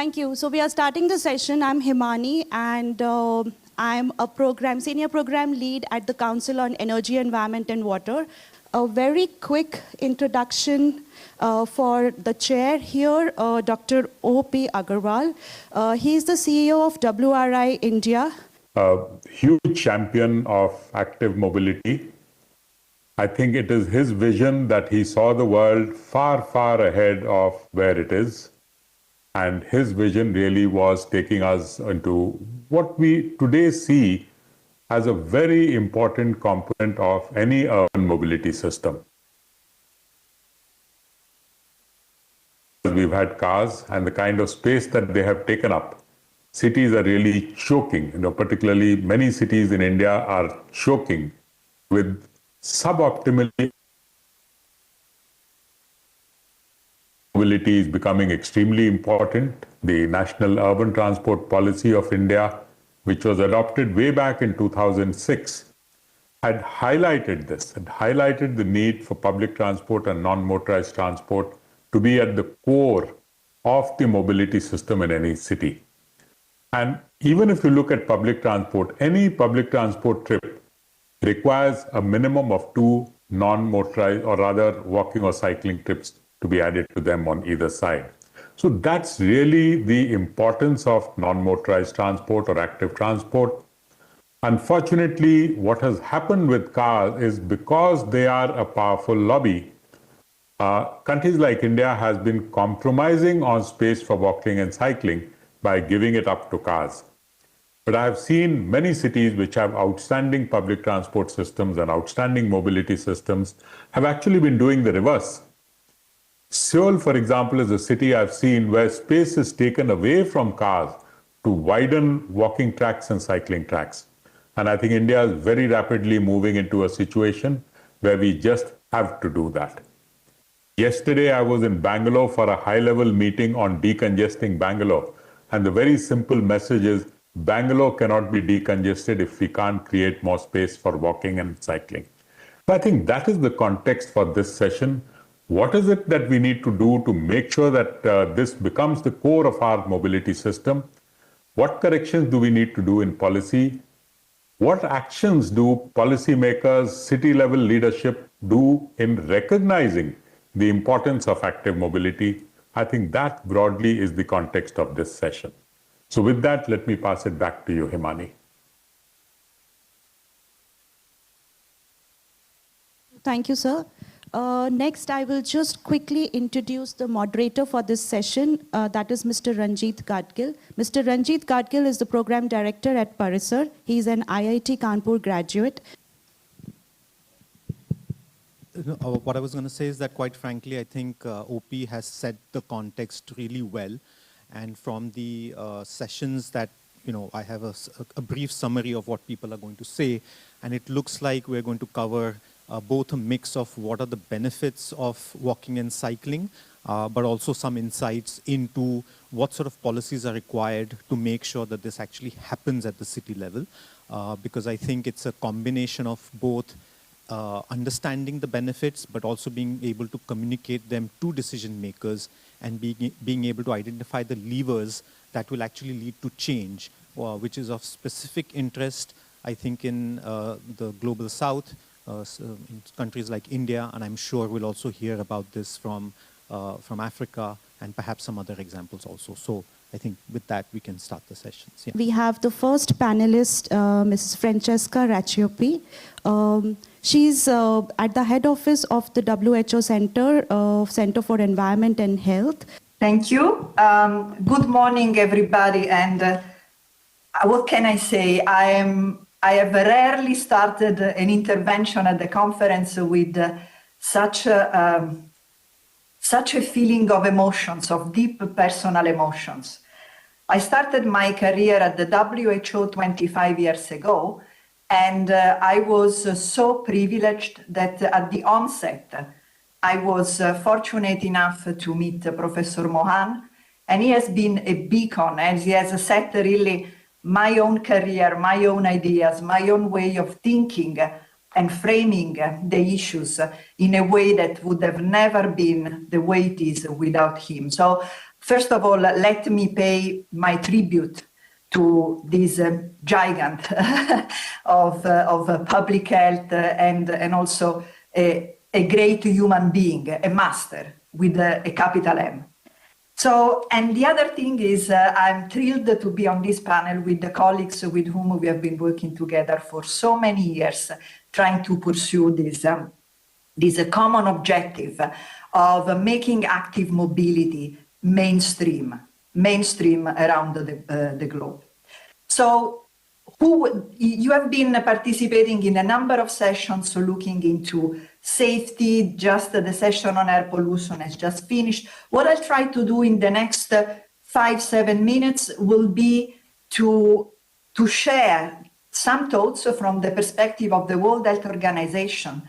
Thank you. So we are starting the session. I'm Himani, and I'm a senior program lead at the Council on Energy, Environment and Water. A very quick introduction for the chair here, Dr. O.P. Agrawal. He's the CEO of WRI India. A huge champion of active mobility. I think it is his vision that he saw the world far, far ahead of where it is. And his vision really was taking us into what we today see as a very important component of any urban mobility system. We've had cars and the kind of space that they have taken up. Cities are really choking, particularly many cities in India are choking with suboptimally. Mobility is becoming extremely important. The National Urban Transport Policy of India, which was adopted way back in 2006, had highlighted this, had highlighted the need for public transport and non-motorized transport to be at the core of the mobility system in any city. And even if you look at public transport, any public transport trip requires a minimum of 2 non-motorized or rather walking or cycling trips to be added to them on either side. So that's really the importance of non-motorized transport or active transport. Unfortunately, what has happened with cars is because they are a powerful lobby, countries like India has been compromising on space for walking and cycling by giving it up to cars. But I have seen many cities which have outstanding public transport systems and outstanding mobility systems have actually been doing the reverse. Seoul, for example, is a city I've seen where space is taken away from cars to widen walking tracks and cycling tracks. And I think India is very rapidly moving into a situation where we just have to do that. Yesterday, I was in Bangalore for a high-level meeting on decongesting Bangalore. And the very simple message is Bangalore cannot be decongested if we can't create more space for walking and cycling. So I think that is the context for this session. What is it that we need to do to make sure that this becomes the core of our mobility system? What corrections do we need to do in policy? What actions do policymakers, city-level leadership do in recognizing the importance of active mobility? I think that broadly is the context of this session. So with that, let me pass it back to you, Himani. Thank you, sir. Next, I will just quickly introduce the moderator for this session. That is Mr. Ranjit Gadgil. Mr. Ranjit Gadgil is the program director at Parisar. He is an IIT Kanpur graduate. What I was going to say is that, quite frankly, I think OP has set the context really well. And from the sessions that, I have a brief summary of what people are going to say. And it looks like we're going to cover both a mix of what are the benefits of walking and cycling, but also some insights into what sort of policies are required to make sure that this actually happens at the city level. Because I think it's a combination of both understanding the benefits, but also being able to communicate them to decision makers and being able to identify the levers that will actually lead to change, which is of specific interest, I think, in the global south, in countries like India, and I'm sure we'll also hear about this from Africa and perhaps some other examples also. So I think with that, we can start the sessions. Yeah. We have the first panelist, Mrs. Francesca Racioppi. She's at the head office of the WHO Center for Environment and Health. Thank you. Good morning, everybody. And what can I say? I have rarely started an intervention at the conference with such a feeling of emotions, of deep personal emotions. I started my career at the WHO 25 years ago, and I was so privileged that at the onset, I was fortunate enough to meet Professor Mohan, and he has been a beacon, and he has set really my own career, my own ideas, my own way of thinking and framing the issues in a way that would have never been the way it is without him. So First of all, let me pay my tribute to this giant of public health and also a great human being, a master with a capital M. So, and the other thing is I'm thrilled to be on this panel with the colleagues with whom we have been working together for so many years, trying to pursue this common objective of making active mobility mainstream around the globe. So you have been participating in a number of sessions looking into safety. Just the session on air pollution has just finished. What I'll try to do in the next 5-7 minutes will be to share some thoughts from the perspective of the World Health Organization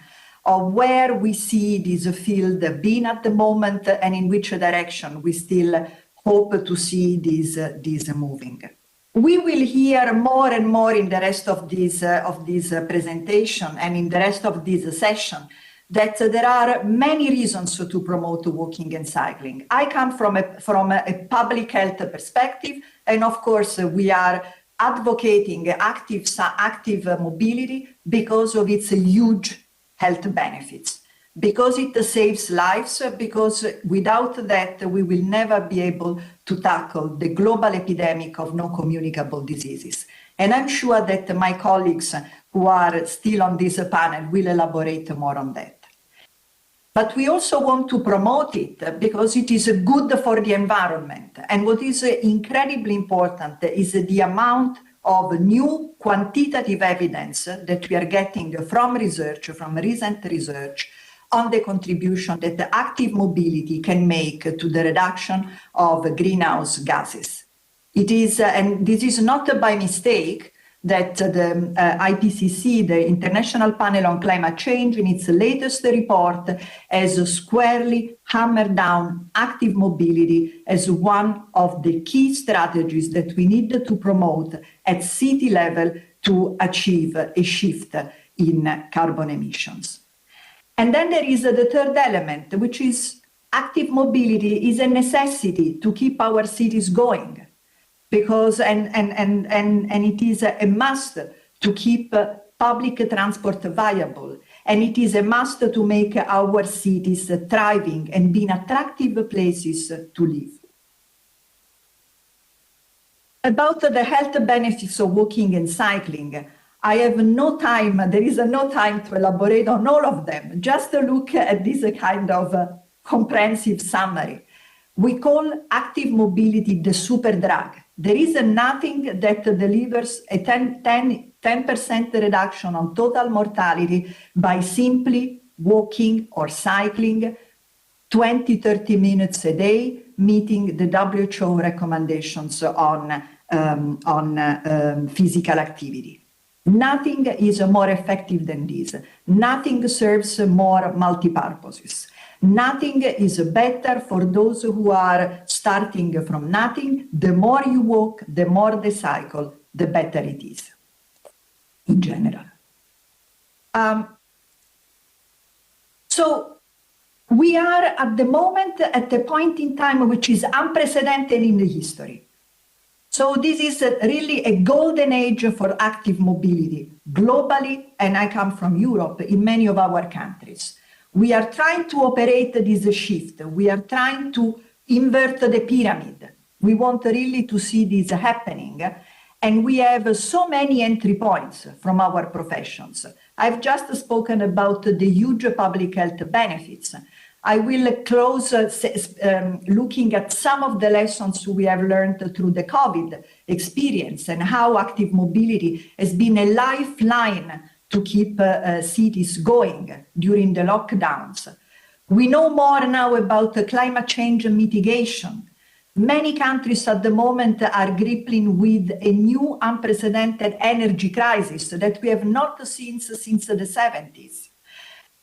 of where we see this field being at the moment and in which direction we still hope to see this moving. We will hear more and more in the rest of this presentation and in the rest of this session that there are many reasons to promote walking and cycling. I come from a public health perspective, and of course we are advocating active mobility because of its huge health benefits, because it saves lives, because without that we will never be able to tackle the global epidemic of non-communicable diseases. And I'm sure that my colleagues who are still on this panel will elaborate more on that. But we also want to promote it because it is good for the environment. And what is incredibly important is the amount of new quantitative evidence that we are getting from research, from recent research, on the contribution that the active mobility can make to the reduction of greenhouse gases. It is, and this is not by mistake, that the IPCC, the International Panel on Climate Change, in its latest report, has squarely hammered down active mobility as one of the key strategies that we need to promote at city level to achieve a shift in carbon emissions. And then there is the third element, which is active mobility is a necessity to keep our cities going. Because and it is a must to keep public transport viable, and it is a must to make our cities thriving and being attractive places to live. About the health benefits of walking and cycling, I have no time, there is no time to elaborate on all of them. Just look at this kind of comprehensive summary. We call active mobility the super drug. There is nothing that delivers a 10% reduction on total mortality by simply walking or cycling 20-30 minutes a day, meeting the WHO recommendations on physical activity. Nothing is more effective than this. Nothing serves more multi-purposes. Nothing is better for those who are starting from nothing. The more you walk, the more they cycle, the better it is, in general. So we are at the moment at a point in time which is unprecedented in the history. So this is really a golden age for active mobility globally, and I come from Europe, in many of our countries. We are trying to operate this shift. We are trying to invert the pyramid. We want really to see this happening. And we have so many entry points from our professions. I've just spoken about the huge public health benefits. I will close looking at some of the lessons we have learned through the COVID experience and how active mobility has been a lifeline to keep cities going during the lockdowns. We know more now about climate change mitigation. Many countries at the moment are grappling with a new unprecedented energy crisis that we have not seen since the 70s.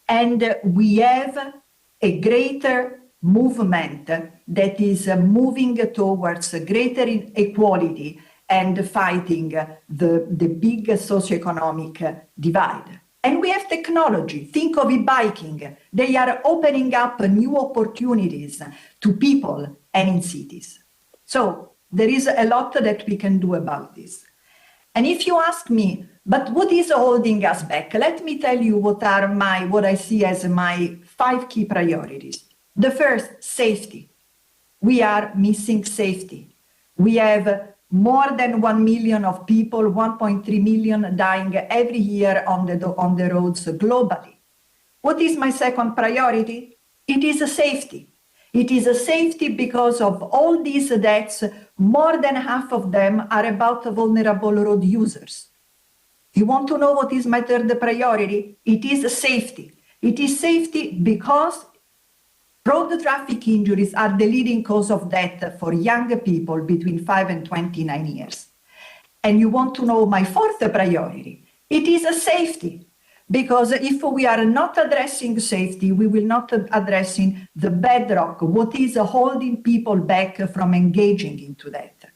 And we have a greater movement that is moving towards greater equality and fighting the big socioeconomic divide. And we have technology. Think of e-biking. They are opening up new opportunities to people and in cities. So there is a lot that we can do about this. And if you ask me, but what is holding us back? Let me tell you what I see as my 5 key priorities. The first, safety. We are missing safety. We have more than 1 million of people, 1.3 million dying every year on the roads globally. What is my second priority? It is safety. It is a safety because of all these deaths, more than half of them are about vulnerable road users. You want to know what is my third priority? It is safety. It is safety because road traffic injuries are the leading cause of death for young people between 5 and 29 years. And you want to know my fourth priority? It is safety. Because if we are not addressing safety, we will not addressing the bedrock, what is holding people back from engaging into that.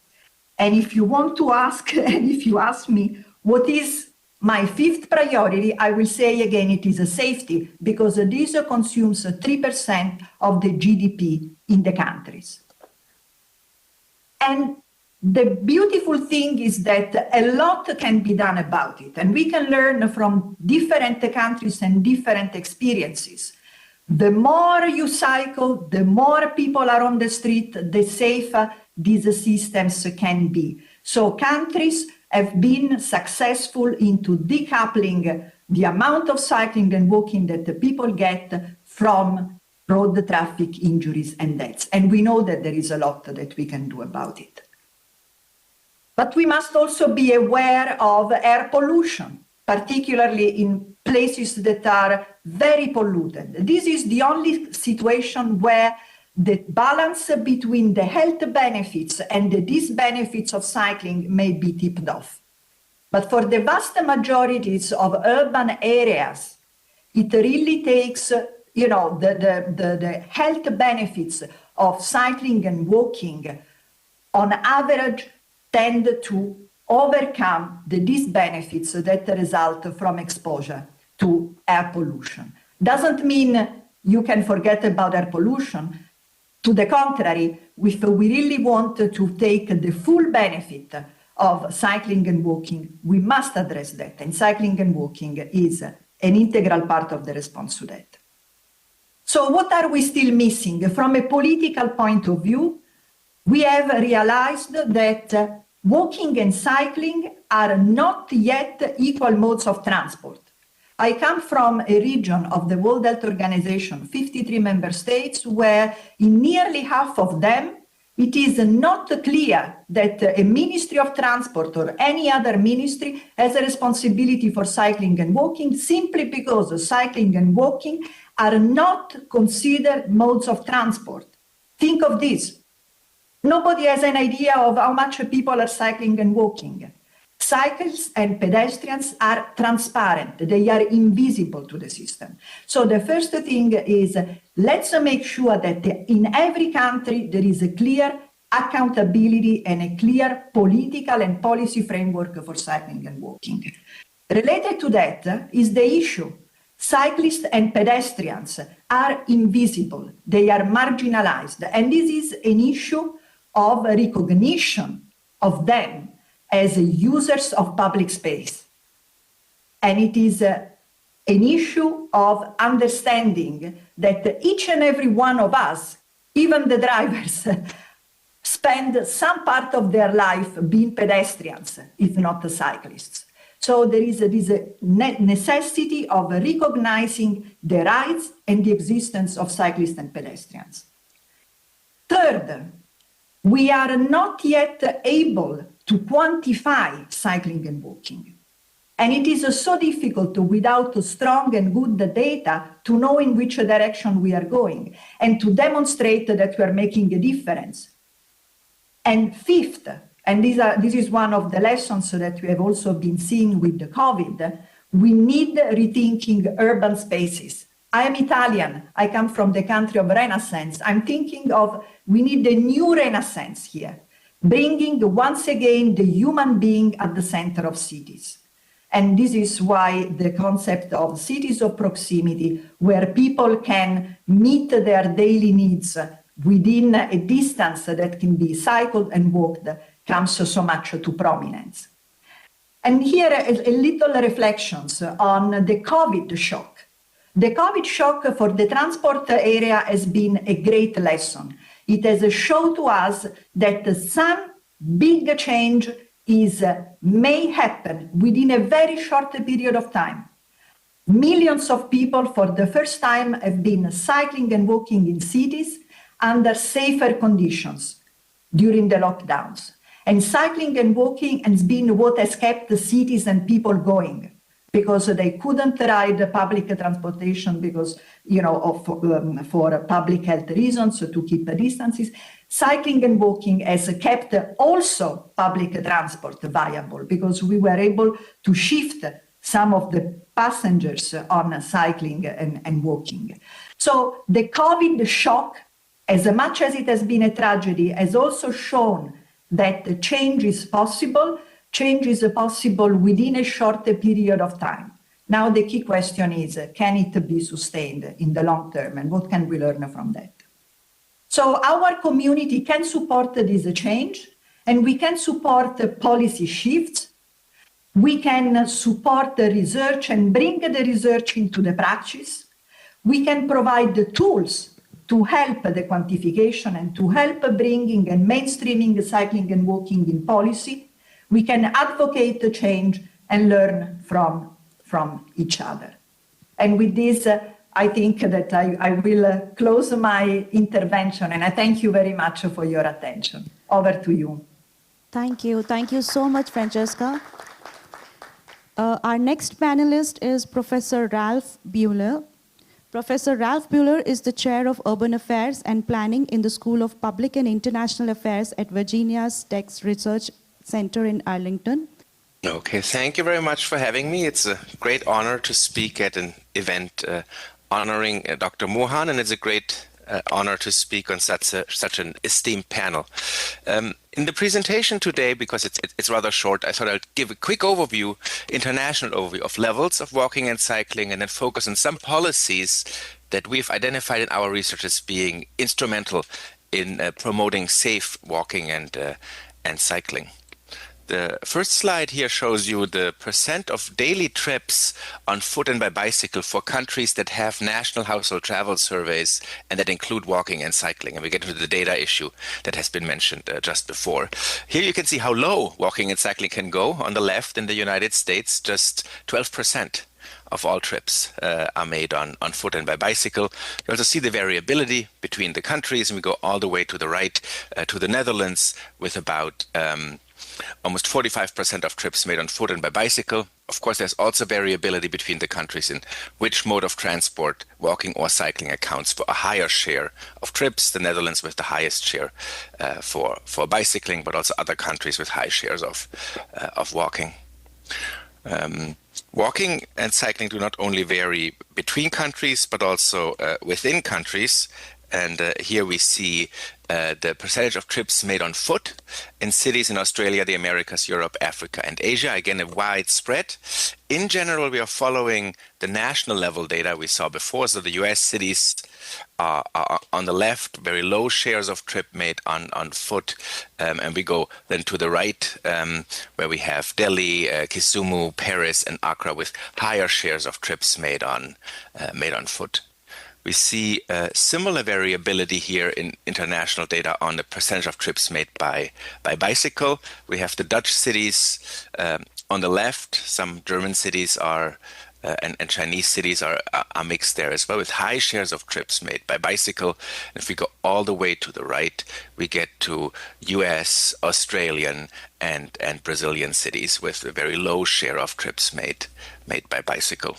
And if you want to ask, and if you ask me, what is my fifth priority, I will say again, it is safety, because this consumes 3% of the GDP in the countries. And the beautiful thing is that a lot can be done about it, and we can learn from different countries and different experiences. The more you cycle, the more people are on the street, the safer these systems can be. So countries have been successful into decoupling the amount of cycling and walking that the people get from road traffic injuries and deaths. And we know that there is a lot that we can do about it. But we must also be aware of air pollution, particularly in places that are very polluted. This is the only situation where the balance between the health benefits and the disbenefits of cycling may be tipped off. But for the vast majorities of urban areas, it really takes, the health benefits of cycling and walking on average tend to overcome the disbenefits that result from exposure to air pollution. Doesn't mean you can forget about air pollution. To the contrary, if we really want to take the full benefit of cycling and walking, we must address that. And cycling and walking is an integral part of the response to that. So what are we still missing? From a political point of view, we have realized that walking and cycling are not yet equal modes of transport. I come from a region of the World Health Organization, 53 member states, where in nearly half of them, it is not clear that a Ministry of Transport or any other ministry has a responsibility for cycling and walking, simply because cycling and walking are not considered modes of transport. Think of this. Nobody has an idea of how much people are cycling and walking. Cyclists and pedestrians are transparent. They are invisible to the system. So the first thing is, let's make sure that in every country there is a clear accountability and a clear political and policy framework for cycling and walking. Related to that is the issue. Cyclists and pedestrians are invisible. They are marginalized. And this is an issue of recognition of them as users of public space. And it is an issue of understanding that each and every one of us, even the drivers, spend some part of their life being pedestrians, if not cyclists. So there is this necessity of recognizing the rights and the existence of cyclists and pedestrians. Third, we are not yet able to quantify cycling and walking. And it is so difficult without strong and good data to know in which direction we are going and to demonstrate that we are making a difference. And fifth, and this is one of the lessons that we have also been seeing with the COVID, we need rethinking urban spaces. I am Italian. I come from the country of Renaissance. I'm thinking of, we need a new Renaissance here, bringing once again the human being at the center of cities. And this is why the concept of cities of proximity, where people can meet their daily needs within a distance that can be cycled and walked, comes so much to prominence. And here a little reflections on the COVID shock. The COVID shock for the transport area has been a great lesson. It has shown to us that some big change may happen within a very short period of time. Millions of people for the first time have been cycling and walking in cities under safer conditions during the lockdowns. And cycling and walking has been what has kept the cities and people going, because they couldn't ride public transportation because, for public health reasons, to keep distances. Cycling and walking has kept also public transport viable because we were able to shift some of the passengers on cycling and walking. So the COVID shock, as much as it has been a tragedy, has also shown that change is possible. Change is possible within a short period of time. Now the key question is, can it be sustained in the long term, and what can we learn from that? So our community can support this change, and we can support policy shifts. We can support the research and bring the research into the practice. We can provide the tools to help the quantification and to help bringing and mainstreaming cycling and walking in policy. We can advocate the change and learn from each other. And with this, I think that I will close my intervention, and I thank you very much for your attention. Over to you. Thank you. Thank you so much, Francesca. Our next panelist is Professor Ralph Buelher. Professor Ralph Buelher is the Chair of Urban Affairs and Planning in the School of Public and International Affairs at Virginia's Tech Research Center in Arlington. Okay, thank you very much for having me. It's a great honor to speak at an event honoring Dr. Mohan, and it's a great honor to speak on such an esteemed panel. In the presentation today, because it's rather short, I thought I'd give a quick overview, international overview of levels of walking and cycling, and then focus on some policies that we've identified in our research as being instrumental in promoting safe walking and cycling. The first slide here shows you the percent of daily trips on foot and by bicycle for countries that have national household travel surveys and that include walking and cycling. And we get into the data issue that has been mentioned just before. Here you can see how low walking and cycling can go. On the left, in the United States, just 12% of all trips are made on foot and by bicycle. You also see the variability between the countries, and we go all the way to the right to the Netherlands with about almost 45% of trips made on foot and by bicycle. Of course, there's also variability between the countries in which mode of transport, walking or cycling, accounts for a higher share of trips. The Netherlands with the highest share for bicycling, but also other countries with high shares of walking. Walking and cycling do not only vary between countries, but also within countries. And here we see the percentage of trips made on foot in cities in Australia, the Americas, Europe, Africa, and Asia. Again, a wide spread. In general, we are following the national level data we saw before. So the US cities are on the left, very low shares of trip made on foot. And we go then to the right, where we have Delhi, Kisumu, Paris, and Accra with higher shares of trips made on foot. We see similar variability here in international data on the percentage of trips made by bicycle. We have the Dutch cities on the left. Some German cities are and Chinese cities are mixed there as well, with high shares of trips made by bicycle. And if we go all the way to the right, we get to US, Australian, and Brazilian cities with a very low share of trips made by bicycle.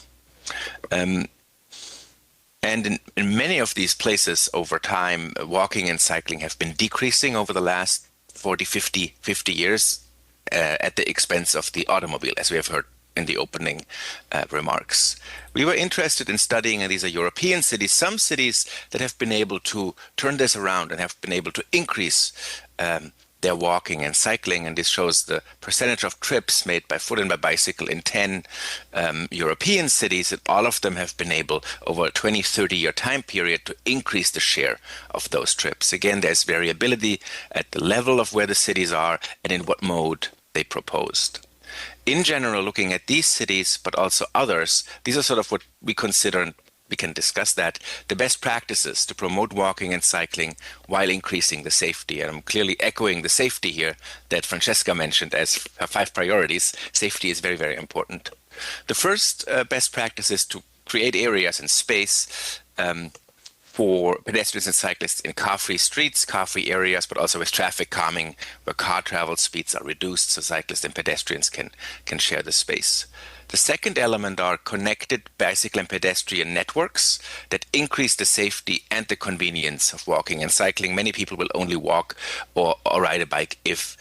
And in many of these places over time, walking and cycling have been decreasing over the last 40, 50 years at the expense of the automobile, as we have heard in the opening remarks. We were interested in studying, and these are European cities, some cities that have been able to turn this around and have been able to increase they're walking and cycling, and this shows the percentage of trips made by foot and by bicycle in 10 European cities, and all of them have been able, over a 20-30-year time period, to increase the share of those trips. Again, there's variability at the level of where the cities are and in what mode they proposed. In general, looking at these cities, but also others, these are sort of what we consider, and we can discuss that, the best practices to promote walking and cycling while increasing the safety. And I'm clearly echoing the safety here that Francesca mentioned as her 5 priorities. Safety is very, very important. The first best practice is to create areas and space for pedestrians and cyclists in car-free streets, car-free areas, but also with traffic calming, where car travel speeds are reduced so cyclists and pedestrians can share the space. The second element are connected bicycle and pedestrian networks that increase the safety and the convenience of walking and cycling. Many people will only walk or ride a bike if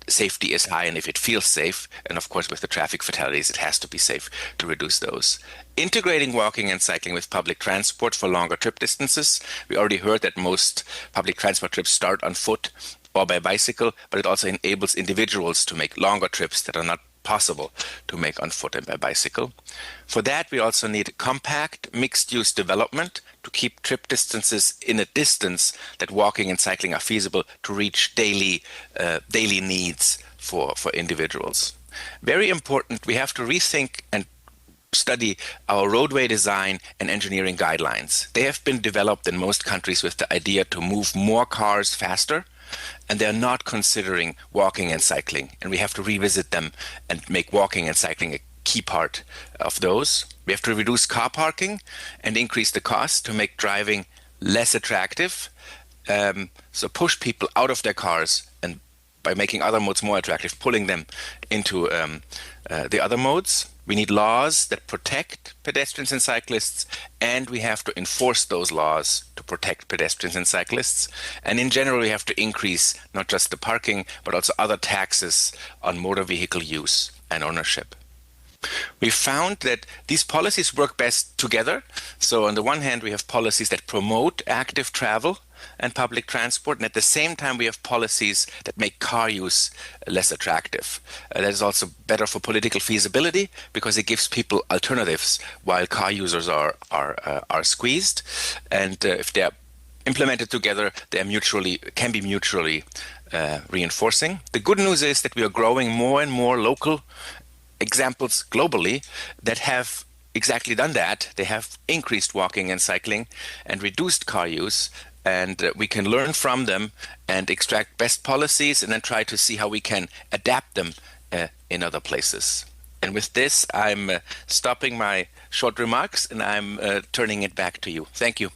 safety is high and if it feels safe. And of course, with the traffic fatalities, it has to be safe to reduce those. Integrating walking and cycling with public transport for longer trip distances. We already heard that most public transport trips start on foot or by bicycle, but it also enables individuals to make longer trips that are not possible to make on foot and by bicycle. For that, we also need compact, mixed-use development to keep trip distances in a distance that walking and cycling are feasible to reach daily needs for individuals. Very important, we have to rethink and study our roadway design and engineering guidelines. They have been developed in most countries with the idea to move more cars faster, and they're not considering walking and cycling. And we have to revisit them and make walking and cycling a key part of those. We have to reduce car parking and increase the cost to make driving less attractive. So push people out of their cars, and by making other modes more attractive, pulling them into the other modes. We need laws that protect pedestrians and cyclists, and we have to enforce those laws to protect pedestrians and cyclists. And in general, we have to increase not just the parking, but also other taxes on motor vehicle use and ownership. We found that these policies work best together. So on the one hand, we have policies that promote active travel and public transport, and at the same time we have policies that make car use less attractive. That is also better for political feasibility because it gives people alternatives while car users are squeezed, and if they are implemented together, they are can be mutually reinforcing. The good news is that we are growing more and more local examples globally that have exactly done that. They have increased walking and cycling and reduced car use, and we can learn from them and extract best policies and then try to see how we can adapt them in other places. And with this, I'm stopping my short remarks and I'm turning it back to you. Thank you.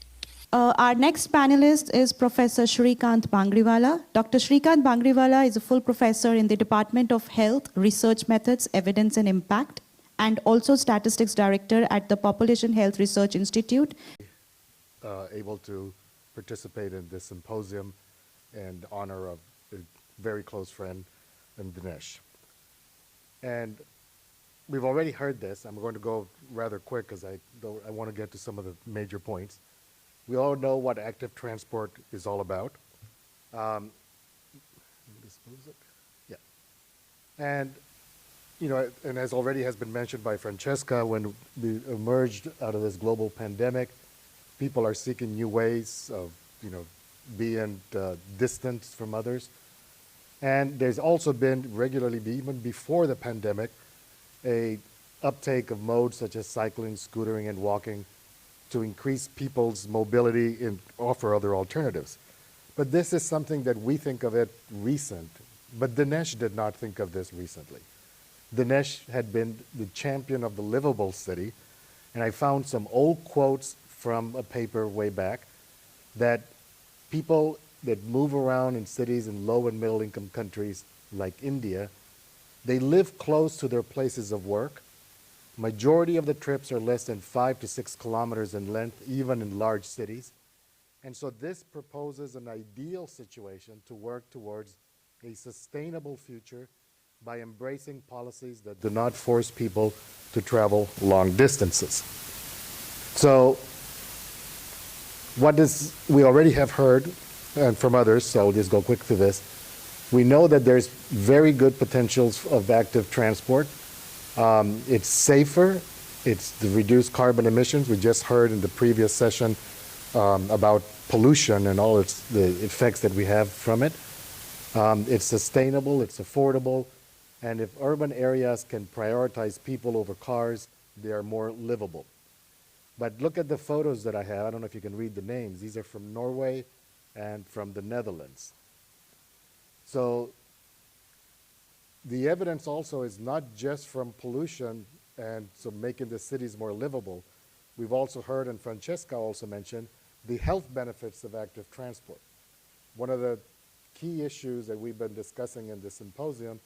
Our next panelist is Professor Shrikant Bangdiwala. Dr. Shrikant Bangdiwala is a full professor in the Department of Health, Research Methods, Evidence and Impact, and also Statistics Director at the Population Health Research Institute. Able to participate in this symposium in honor of a very close friend, Dinesh. And we've already heard this. I'm going to go rather quick because I want to get to some of the major points. We all know what active transport is all about. And, you know, and as already has been mentioned by Francesca, when we emerged out of this global pandemic, people are seeking new ways of, you know, being distant from others. And there's also been regularly, even before the pandemic, a uptake of modes such as cycling, scootering, and walking to increase people's mobility and offer other alternatives. But this is something that we think of it recent, but Dinesh did not think of this recently. Dinesh had been the champion of the livable city, and I found some old quotes from a paper way back that people that move around in cities in low and middle income countries like India, they live close to their places of work. Majority of the trips are less than 5 to 6 kilometers in length, even in large cities. And so this proposes an ideal situation to work towards a sustainable future by embracing policies that do not force people to travel long distances. So we already have heard, and from others, so I'll just go quick through this, We know that there's very good potentials of active transport. It's safer. It's the reduced carbon emissions. We just heard in the previous session about pollution and all the effects that we have from it. It's sustainable, it's affordable, and if urban areas can prioritize people over cars, they are more livable. But look at the photos that I have. I don't know if you can read the names. These are from Norway and from the Netherlands. So the evidence also is not just from pollution and so making the cities more livable. We've also heard, and Francesca also mentioned, the health benefits of active transport. One of the key issues that we've been discussing in the symposium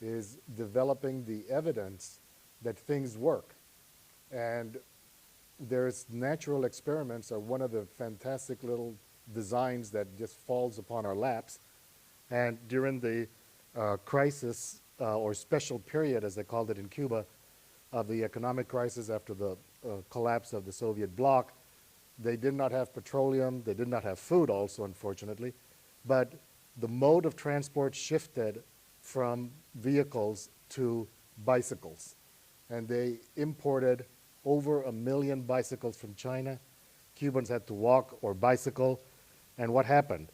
is developing the evidence that things work. And there's natural experiments are one of the fantastic little designs that just falls upon our laps. And during the crisis or special period, as they called it in Cuba, of the economic crisis after the collapse of the Soviet bloc, they did not have petroleum, they did not have food also, unfortunately, but the mode of transport shifted from vehicles to bicycles. And they imported over 1 million bicycles from China. Cubans had to walk or bicycle. And what happened?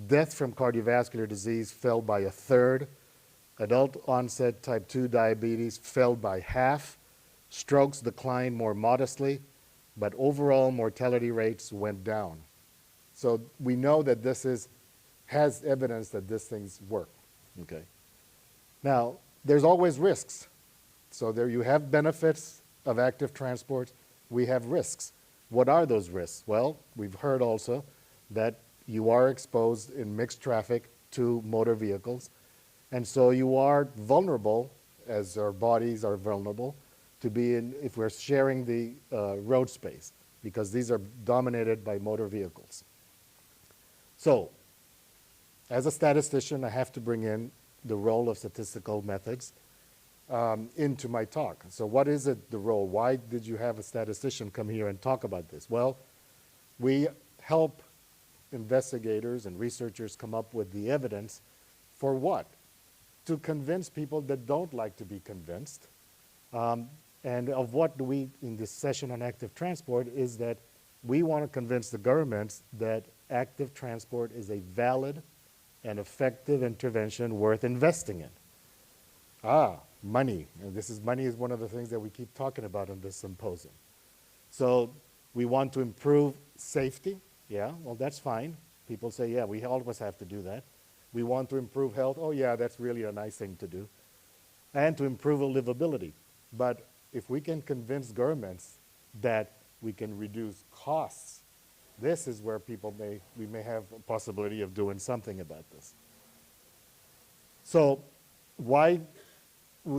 Death from cardiovascular disease fell by 1/3. Adult onset type 2 diabetes fell by half. Strokes declined more modestly, but overall mortality rates went down. So we know that this has evidence that these things work. Okay. Now, there's always risks. So there you have benefits of active transport. We have risks. What are those risks? Well, we've heard also that you are exposed in mixed traffic to motor vehicles. And so you are vulnerable, as our bodies are vulnerable, to be in, if we're sharing the road space, because these are dominated by motor vehicles. So, as a statistician, I have to bring in the role of statistical methods into my talk. So what is it, the role? Why did you have a statistician come here and talk about this? Well, we help investigators and researchers come up with the evidence for what? To convince people that don't like to be convinced. And of what do we, in this session on active transport, is that we want to convince the governments that active transport is a valid and effective intervention worth investing in. Money. And money is one of the things that we keep talking about in this symposium. So we want to improve safety. Yeah, well, that's fine. People say, yeah, we always have to do that. We want to improve health. Oh, yeah, that's really a nice thing to do. And to improve livability. But if we can convince governments that we can reduce costs, this is where we may have a possibility of doing something about this. So why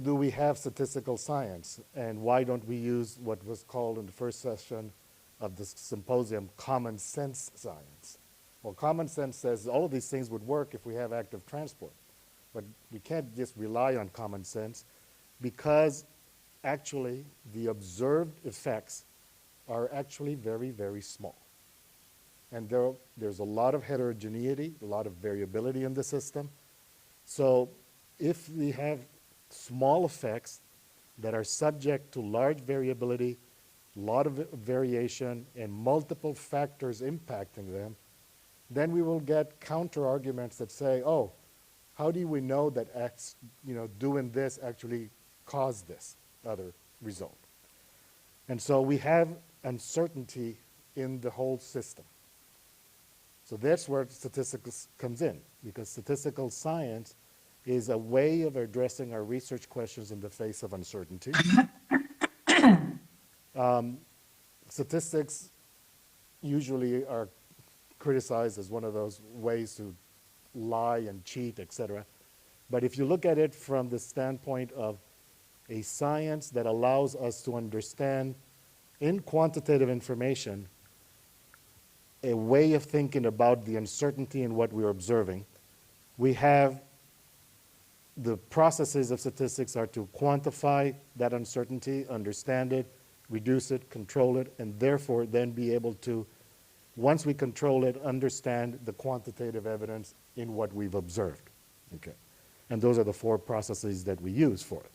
do we have statistical science? And why don't we use what was called in the first session of this symposium, common sense science? Well, common sense says all of these things would work if we have active transport. But we can't just rely on common sense because actually the observed effects are actually very, very small. And there's a lot of heterogeneity, a lot of variability in the system. So if we have small effects that are subject to large variability, a lot of variation, and multiple factors impacting them, then we will get counter arguments that say, oh, how do we know that doing this actually caused this other result? And so we have uncertainty in the whole system. So that's where statistics comes in, because statistical science is a way of addressing our research questions in the face of uncertainty. Statistics usually are criticized as one of those ways to lie and cheat, etc. But if you look at it from the standpoint of a science that allows us to understand in quantitative information a way of thinking about the uncertainty in what we're observing, we have the processes of statistics are to quantify that uncertainty, understand it, reduce it, control it, and therefore then be able to, once we control it, understand the quantitative evidence in what we've observed. Okay. And those are the 4 processes that we use for it.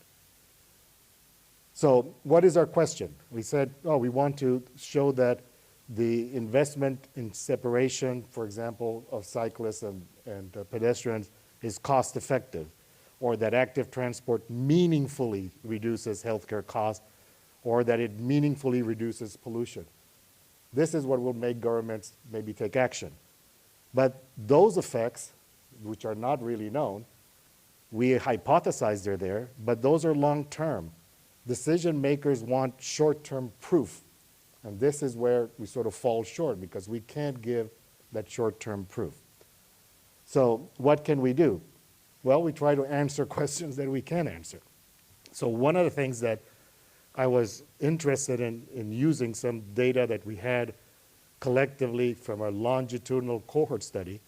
So what is our question? We said, oh, we want to show that the investment in separation, for example, of cyclists and pedestrians is cost effective, or that active transport meaningfully reduces healthcare costs, or that it meaningfully reduces pollution. This is what will make governments maybe take action. But those effects, which are not really known, we hypothesize they're there, but those are long-term. Decision makers want short-term proof. And this is where we sort of fall short, because we can't give that short-term proof. So what can we do? Well, we try to answer questions that we can answer. So one of the things that I was interested in using some data that we had collectively from a longitudinal cohort study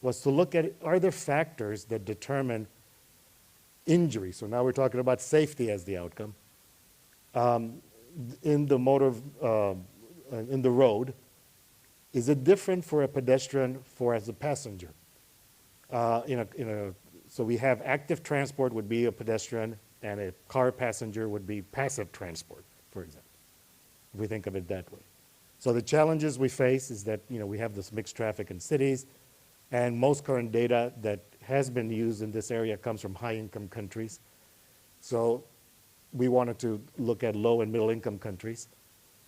was to look at, are there factors that determine injury? So now we're talking about safety as the outcome. In the in the road, is it different for a pedestrian as a passenger? So we have active transport would be a pedestrian, and a car passenger would be passive transport, for example, if we think of it that way. So the challenges we face is that we have this mixed traffic in cities, and most current data that has been used in this area comes from high-income countries. So we wanted to look at low and middle-income countries,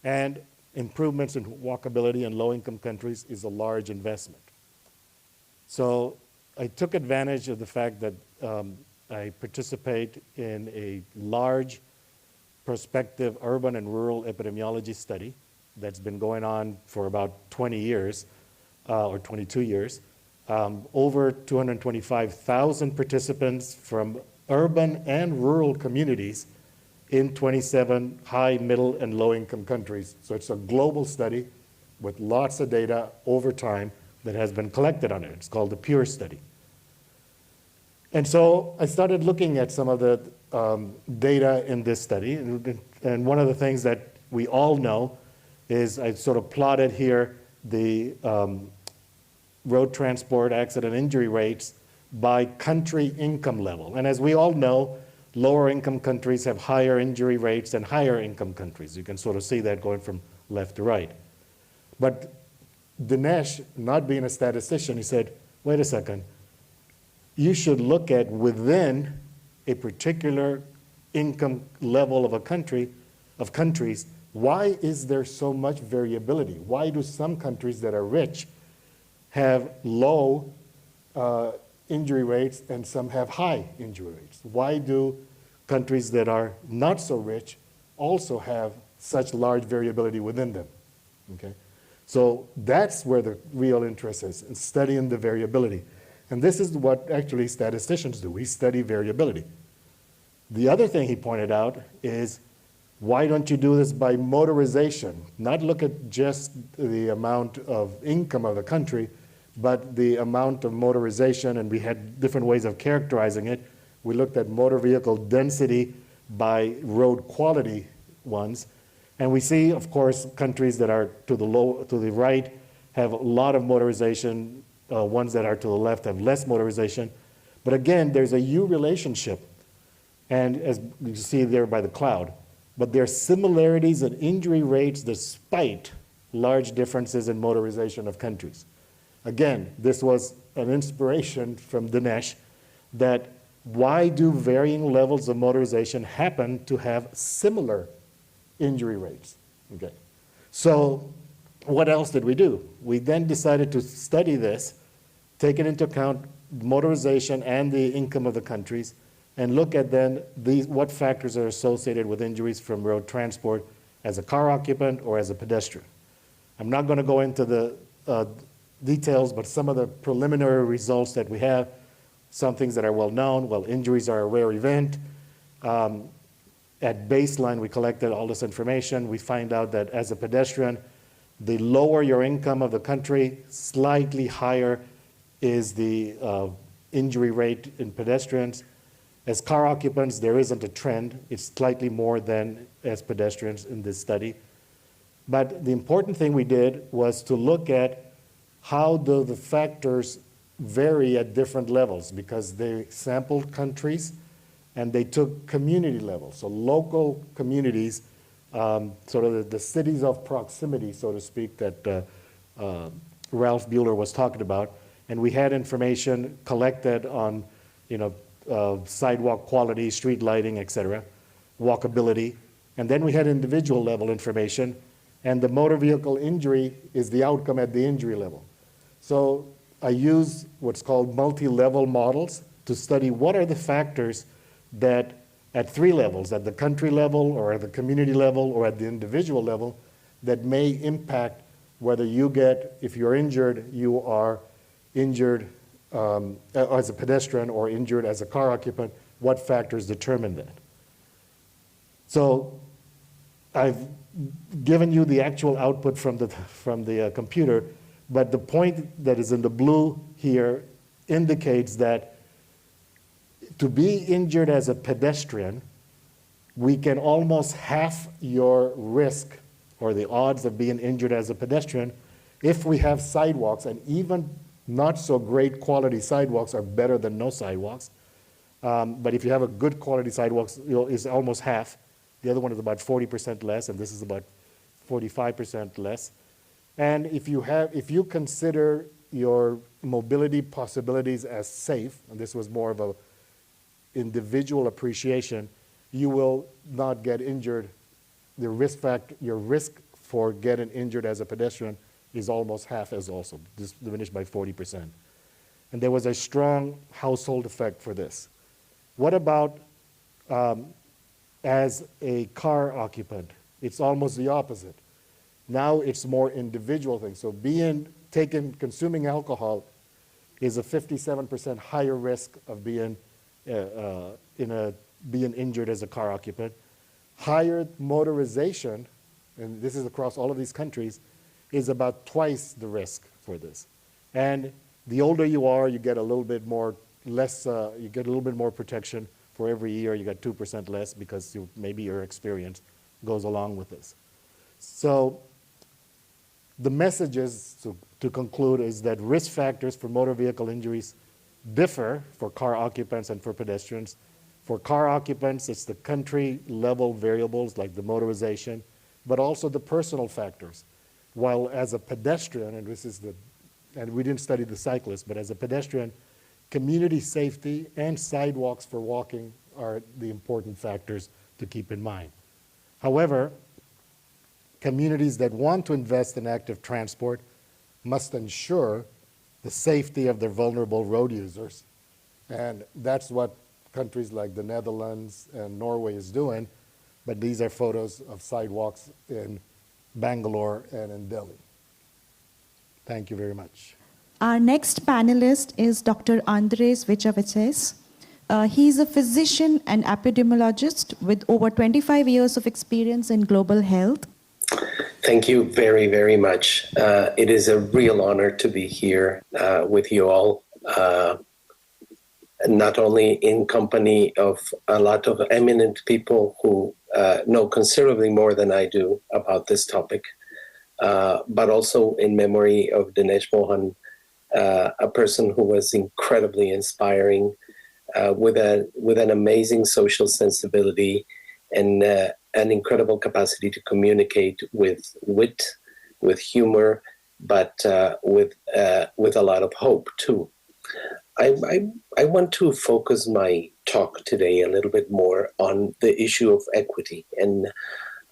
and improvements in walkability in low-income countries is a large investment. So I took advantage of the fact that I participate in a large prospective urban and rural epidemiology study that's been going on for about 20 years, or 22 years. Over 225,000 participants from urban and rural communities in 27 high, middle, and low-income countries. So it's a global study with lots of data over time that has been collected on it. It's called the PURE study. And so I started looking at some of the data in this study, and one of the things that we all know is I sort of plotted here the road transport accident injury rates by country income level. And as we all know, lower income countries have higher injury rates than higher income countries. You can sort of see that going from left to right. But Dinesh, not being a statistician, he said, wait a second, you should look at within a particular income level of a country, of countries, why is there so much variability? Why do some countries that are rich have low injury rates and some have high injury rates? Why do countries that are not so rich also have such large variability within them? Okay? So that's where the real interest is, in studying the variability. And this is what actually statisticians do. We study variability. The other thing he pointed out is, why don't you do this by motorization? Not look at just the amount of income of the country, but the amount of motorization, and we had different ways of characterizing it. We looked at motor vehicle density by road quality ones, and we see, of course, countries that are to the right have a lot of motorization, ones that are to the left have less motorization. But again, there's a U relationship, and as you see there by the cloud, but there are similarities in injury rates despite large differences in motorization of countries. Again, this was an inspiration from Dinesh that why do varying levels of motorization happen to have similar injury rates? Okay. So what else did we do? We then decided to study this, taking into account motorization and the income of the countries, and look at then what factors are associated with injuries from road transport as a car occupant or as a pedestrian. I'm not going to go into the details, but some of the preliminary results that we have, some things that are well known. Well, injuries are a rare event. At baseline, we collected all this information. We find out that as a pedestrian, the lower your income of the country, slightly higher is the injury rate in pedestrians. As car occupants, there isn't a trend. It's slightly more than as pedestrians in this study. But the important thing we did was to look at how do the factors vary at different levels because they sampled countries and they took community levels. So local communities, sort of the cities of proximity, so to speak, that Ralph Buelher was talking about. And we had information collected on, sidewalk quality, street lighting, et cetera, walkability. And then we had individual level information, and the motor vehicle injury is the outcome at the injury level. So I use what's called multi-level models to study what are the factors that at three levels, at the country level or at the community level or at the individual level, that may impact whether you get, if you're injured, you are injured as a pedestrian or injured as a car occupant, what factors determine that. So I've given you the actual output from the computer, but the point that is in the blue here indicates that to be injured as a pedestrian, we can almost half your risk or the odds of being injured as a pedestrian if we have sidewalks, and even not so great quality sidewalks are better than no sidewalks. But if you have a good quality sidewalks, it's almost half. The other one is about 40% less, and this is about 45% less. And if you consider your mobility possibilities as safe, and this was more of a individual appreciation, you will not get injured. The risk factor, your risk for getting injured as a pedestrian is almost half as also, just diminished by 40%. And there was a strong household effect for this. What about as a car occupant? It's almost the opposite. Now it's more individual thing. So consuming alcohol is a 57% higher risk of being injured as a car occupant. Higher motorization, and this is across all of these countries, is about twice the risk for this. And the older you are, you get a little bit more protection. For every year, you get 2% less because maybe your experience goes along with this. So the messages to conclude is that risk factors for motor vehicle injuries differ for car occupants and for pedestrians. For car occupants, it's the country level variables like the motorization, but also the personal factors. While as a pedestrian, and we didn't study the cyclists, but as a pedestrian, community safety and sidewalks for walking are the important factors to keep in mind. However, communities that want to invest in active transport must ensure the safety of their vulnerable road users. And that's what countries like the Netherlands and Norway is doing, but these are photos of sidewalks in Bangalore and in Delhi. Thank you very much. Our next panelist is Dr. Andres Villaveces. He's a physician and epidemiologist with over 25 years of experience in global health. Thank you very, very much. It is a real honor to be here with you all, not only in company of a lot of eminent people who know considerably more than I do about this topic, but also in memory of Dinesh Mohan, a person who was incredibly inspiring, with an amazing social sensibility and an incredible capacity to communicate with wit, with humor, but with a lot of hope too. I want to focus my talk today a little bit more on the issue of equity, and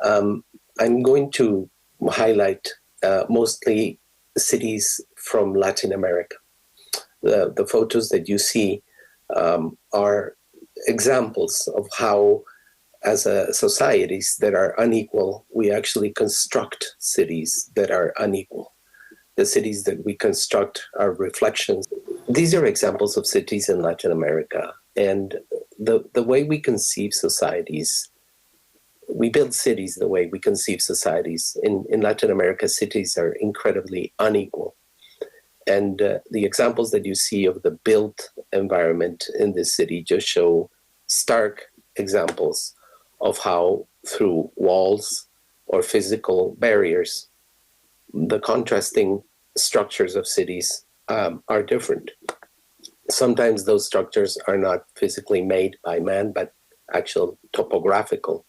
I'm going to highlight mostly cities from Latin America. The photos that you see are examples of how, as societies that are unequal, we actually construct cities that are unequal. The cities that we construct are reflections. These are examples of cities in Latin America, and the way we conceive societies, we build cities the way we conceive societies. In Latin America, cities are incredibly unequal. And the examples that you see of the built environment in this city just show stark examples of how through walls or physical barriers, the contrasting structures of cities are different. sometimes those structures are not physically made by man, but actual topographical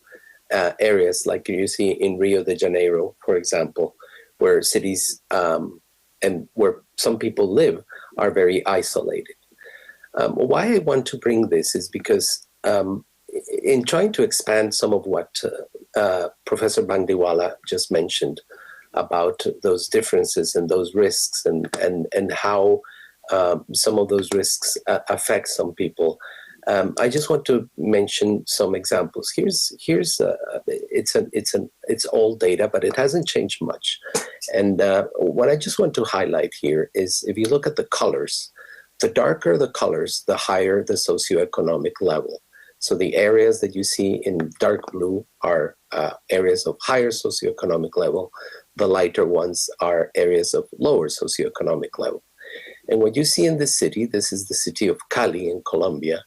areas, like you see in Rio de Janeiro, for example, where cities and where some people live are very isolated. Why I want to bring this is because in trying to expand some of what Professor Bangdiwala just mentioned about those differences and those risks and how some of those risks affect some people, I just want to mention some examples. It's old data, but it hasn't changed much. And what I just want to highlight here is if you look at the colors, the darker the colors, the higher the socioeconomic level. So the areas that you see in dark blue are areas of higher socioeconomic level. The lighter ones are areas of lower socioeconomic level. And what you see in this city, this is the city of Cali in Colombia,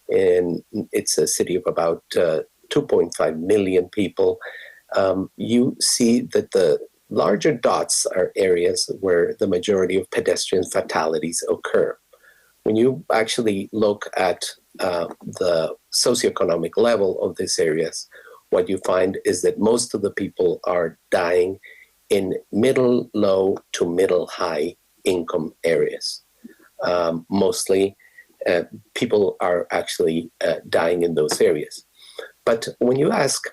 and it's a city of about 2.5 million people. You see that the larger dots are areas where the majority of pedestrian fatalities occur. When you actually look at the socioeconomic level of these areas, what you find is that most of the people are dying in middle, low to middle high income areas. Mostly people are actually dying in those areas. But when you ask,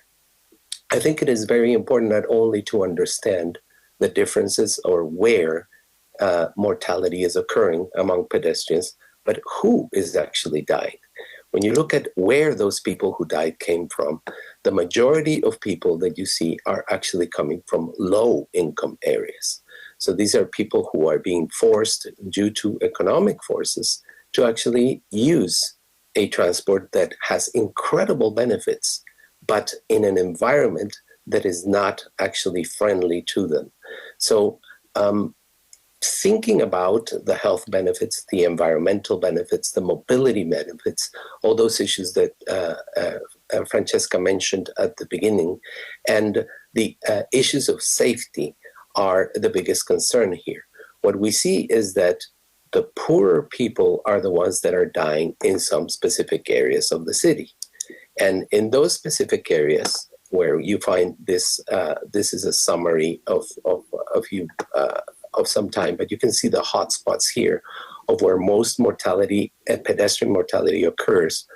I think it is very important not only to understand the differences or where mortality is occurring among pedestrians, but who is actually dying. When you look at where those people who died came from, the majority of people that you see are actually coming from low income areas. So these are people who are being forced due to economic forces to actually use a transport that has incredible benefits, but in an environment that is not actually friendly to them. So thinking about the health benefits, the environmental benefits, the mobility benefits, all those issues that Francesca mentioned at the beginning, and the issues of safety are the biggest concern here. What we see is that the poorer people are the ones that are dying in some specific areas of the city. And in those specific areas where you find this, this is a summary of some time, but you can see the hot spots here of where most mortality and pedestrian mortality occurs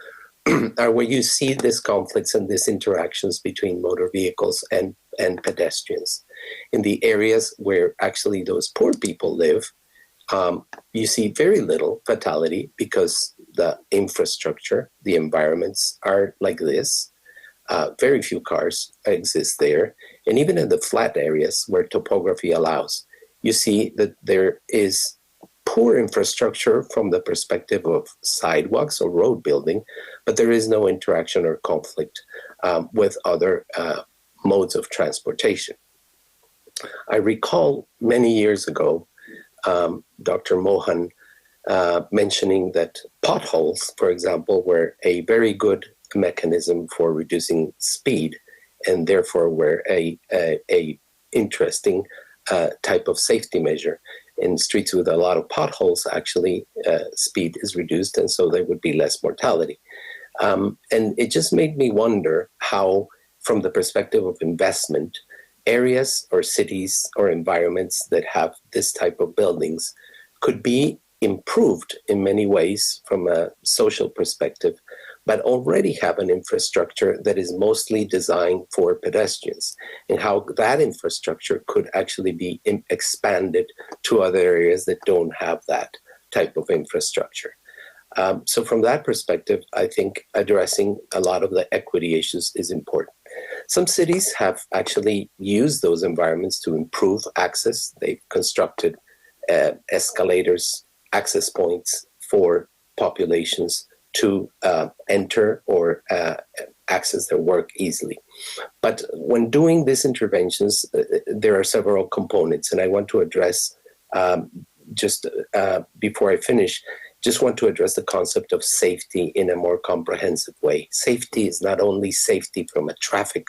are where you see these conflicts and these interactions between motor vehicles and pedestrians. In the areas where actually those poor people live, you see very little fatality because the infrastructure, the environments are like this. Very few cars exist there. And even in the flat areas where topography allows, you see that there is poor infrastructure from the perspective of sidewalks or road building, but there is no interaction or conflict with other modes of transportation. I recall many years ago, Dr. Mohan mentioning that potholes, for example, were a very good mechanism for reducing speed, and therefore were a interesting type of safety measure. In streets with a lot of potholes, actually speed is reduced, and so there would be less mortality. And it just made me wonder how, from the perspective of investment, areas or cities or environments that have this type of buildings could be improved in many ways from a social perspective, but already have an infrastructure that is mostly designed for pedestrians, and how that infrastructure could actually be expanded to other areas that don't have that type of infrastructure. So from that perspective, I think addressing a lot of the equity issues is important. Some cities have actually used those environments to improve access. They've constructed escalators, access points for populations to enter or access their work easily. But when doing these interventions, there are several components, and I want to address, just before I finish, just want to address the concept of safety in a more comprehensive way. Safety is not only safety from a traffic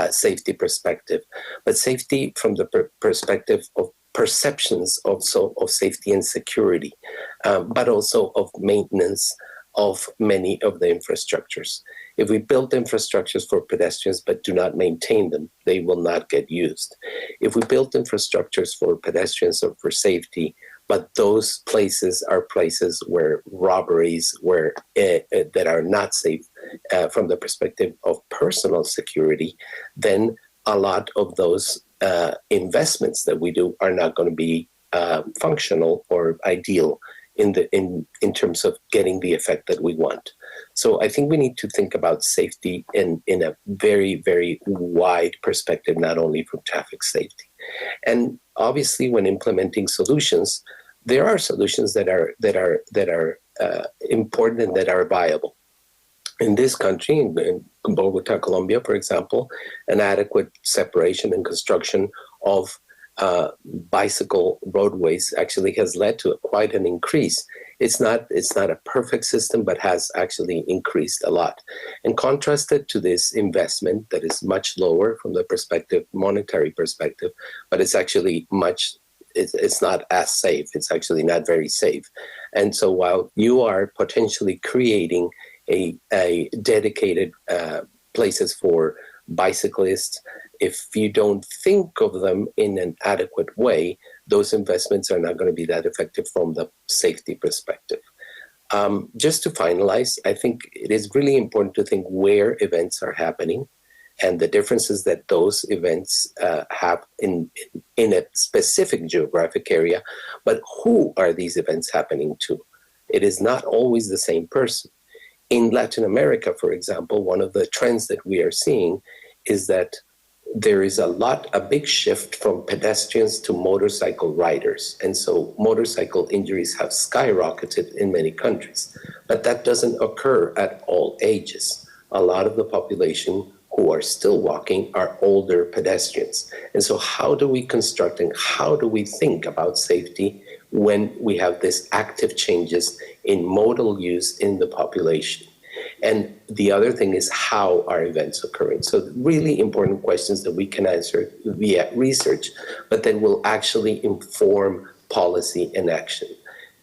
safety perspective, but safety from the perspective of perceptions also of safety and security, but also of maintenance of many of the infrastructures. If we build infrastructures for pedestrians but do not maintain them, they will not get used. If we build infrastructures for pedestrians or for safety, but those places are places where robberies that are not safe from the perspective of personal security, then a lot of those investments that we do are not going to be functional or ideal in terms of getting the effect that we want. So I think we need to think about safety in a very, very wide perspective, not only from traffic safety. And obviously, when implementing solutions, there are solutions that are important and that are viable. In this country, in Bogota, Colombia, for example, an adequate separation and construction of bicycle roadways actually has led to quite an increase. It's not a perfect system, but has actually increased a lot. And contrasted to this investment that is much lower from the monetary perspective, but it's actually it's not as safe. It's actually not very safe. And so while you are potentially creating a dedicated places for bicyclists, if you don't think of them in an adequate way, those investments are not going to be that effective from the safety perspective. Just to finalize, I think it is really important to think where events are happening and the differences that those events have in a specific geographic area, but who are these events happening to? It is not always the same person. In Latin America, for example, one of the trends that we are seeing is that there is a big shift from pedestrians to motorcycle riders. And so motorcycle injuries have skyrocketed in many countries, but that doesn't occur at all ages. A lot of the population who are still walking are older pedestrians. And so how do we construct and how do we think about safety when we have this active changes in modal use in the population? And the other thing is, how are events occurring? So really important questions that we can answer via research, but that will actually inform policy and action.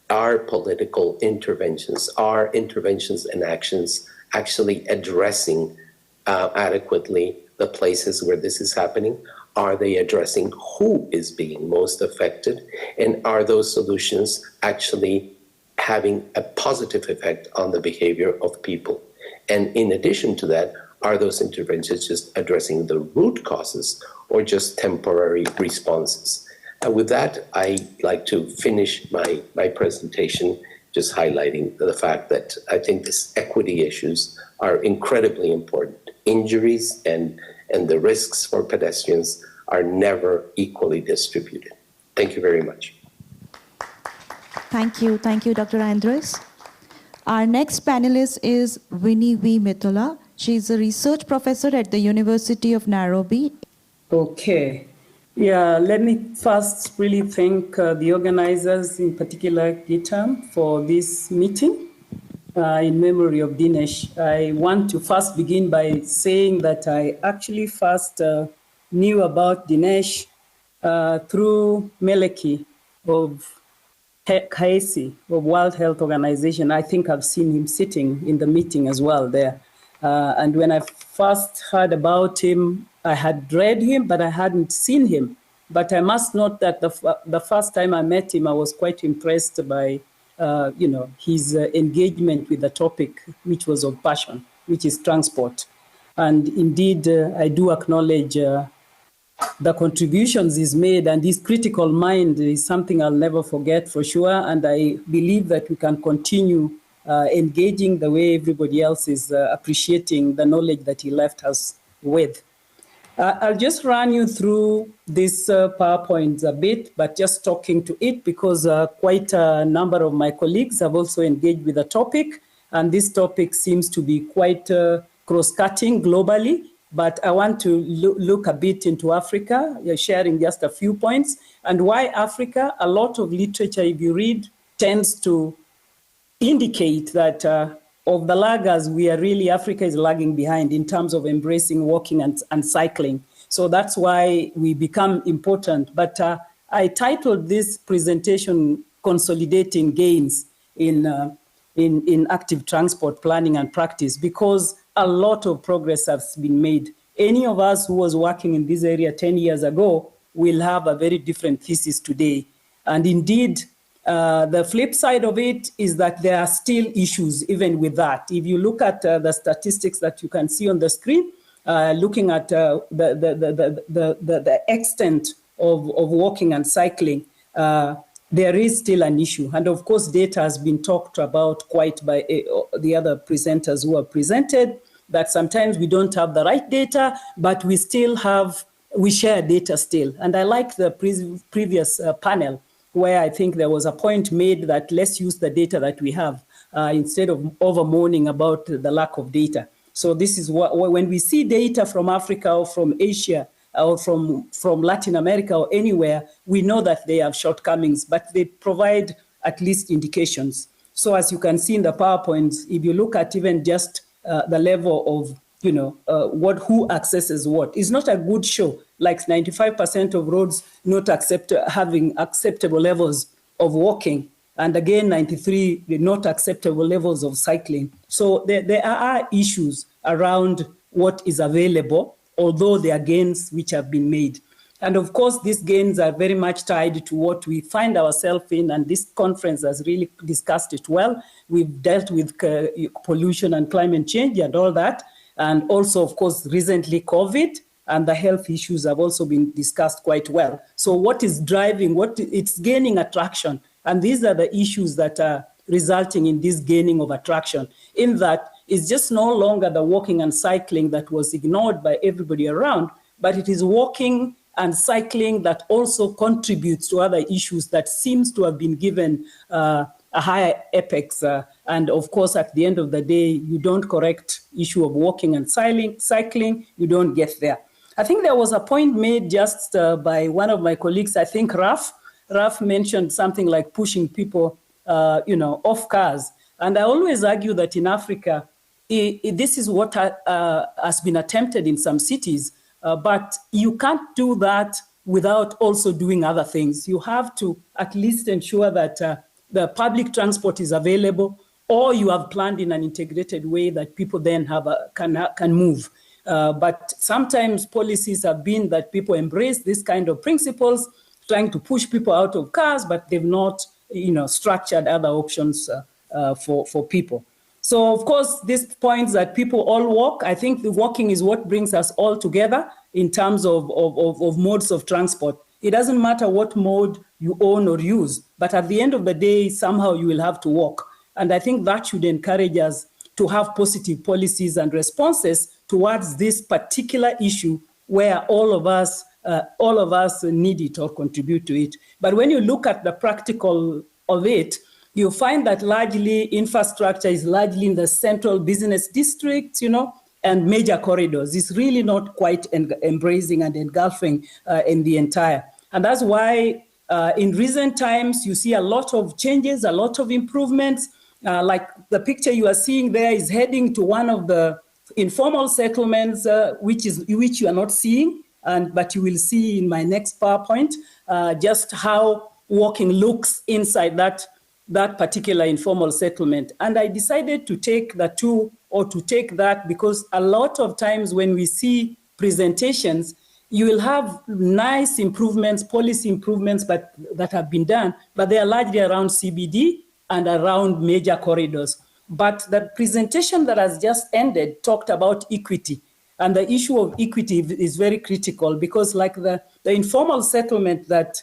Are political interventions, are interventions and actions actually addressing adequately the places where this is happening? Are they addressing who is being most affected? And are those solutions actually having a positive effect on the behavior of people? And in addition to that, are those interventions just addressing the root causes or just temporary responses? And with that, I like to finish my presentation just highlighting the fact that I think these equity issues are incredibly important. Injuries and the risks for pedestrians are never equally distributed. Thank you very much. Thank you, Dr. Andres. Our next panelist is Winnie Mitullah. She's a research professor at the University of Nairobi. Okay. Yeah, let me first really thank the organizers, in particular GITAM, for this meeting in memory of Dinesh. I want to first begin by saying that I actually first knew about Dinesh through Meleki of Kaisi of World Health Organization. I think I've seen him sitting in the meeting as well there. And when I first heard about him, I had read him, but I hadn't seen him. But I must note that the first time I met him, I was quite impressed by, his engagement with the topic, which was of passion, which is transport. And indeed, I do acknowledge the contributions he's made, and his critical mind is something I'll never forget for sure. And I believe that we can continue engaging the way everybody else is appreciating the knowledge that he left us with. I'll just run you through this PowerPoint a bit, but just talking to it because quite a number of my colleagues have also engaged with the topic. And this topic seems to be quite cross-cutting globally. But I want to look a bit into Africa, sharing just a few points. And why Africa? A lot of literature, if you read, tends to indicate that of the laggers, Africa is lagging behind in terms of embracing walking and cycling. So that's why we become important. But I titled this presentation Consolidating Gains in Active Transport Planning and Practice, because a lot of progress has been made. Any of us who was working in this area 10 years ago will have a very different thesis today. And indeed, the flip side of it is that there are still issues even with that. If you look at the statistics that you can see on the screen, looking at the extent of walking and cycling, there is still an issue. And of course, data has been talked about quite by the other presenters who have presented, that sometimes we don't have the right data, but we share data still. And I like the previous panel, where I think there was a point made that let's use the data that we have instead of over-moaning about the lack of data. So this is when we see data from Africa or from Asia or from Latin America or anywhere, we know that they have shortcomings, but they provide at least indications. So as you can see in the PowerPoints, if you look at even just the level of, who accesses what, it's not a good show. Like 95% of roads not having acceptable levels of walking. And again, 93, not acceptable levels of cycling. So there are issues around what is available, although there are gains which have been made. And of course, these gains are very much tied to what we find ourselves in, and this conference has really discussed it well. We've dealt with pollution and climate change and all that. And also, of course, recently COVID and the health issues have also been discussed quite well. So what is driving, it's gaining attraction. And these are the issues that are resulting in this gaining of attraction, in that it's just no longer the walking and cycling that was ignored by everybody around, but it is walking and cycling that also contributes to other issues that seems to have been given a higher apex. And of course, at the end of the day, you don't correct issue of walking and cycling, you don't get there. I think there was a point made just by one of my colleagues, I think Raf mentioned something like pushing people, off cars. And I always argue that in Africa, this is what has been attempted in some cities, but you can't do that without also doing other things. You have to at least ensure that the public transport is available, or you have planned in an integrated way that people then can move. But sometimes policies have been that people embrace this kind of principles, trying to push people out of cars, but they've not, structured other options for people. So, of course, this points that people all walk. I think the walking is what brings us all together in terms of modes of transport. It doesn't matter what mode you own or use, but at the end of the day, somehow you will have to walk. And I think that should encourage us to have positive policies and responses towards this particular issue where all of us need it or contribute to it. But when you look at the practical of it, you find that largely infrastructure is largely in the central business districts, and major corridors. It's really not quite embracing and engulfing in the entire. And that's why in recent times, you see a lot of changes, a lot of improvements. Like the picture you are seeing there is heading to one of the informal settlements, which you are not seeing, but you will see in my next PowerPoint just how walking looks inside that particular informal settlement. And I decided to take that because a lot of times when we see presentations, you will have nice improvements, policy improvements that have been done, but they are largely around CBD and around major corridors. But the presentation that has just ended talked about equity. And the issue of equity is very critical because like the informal settlement that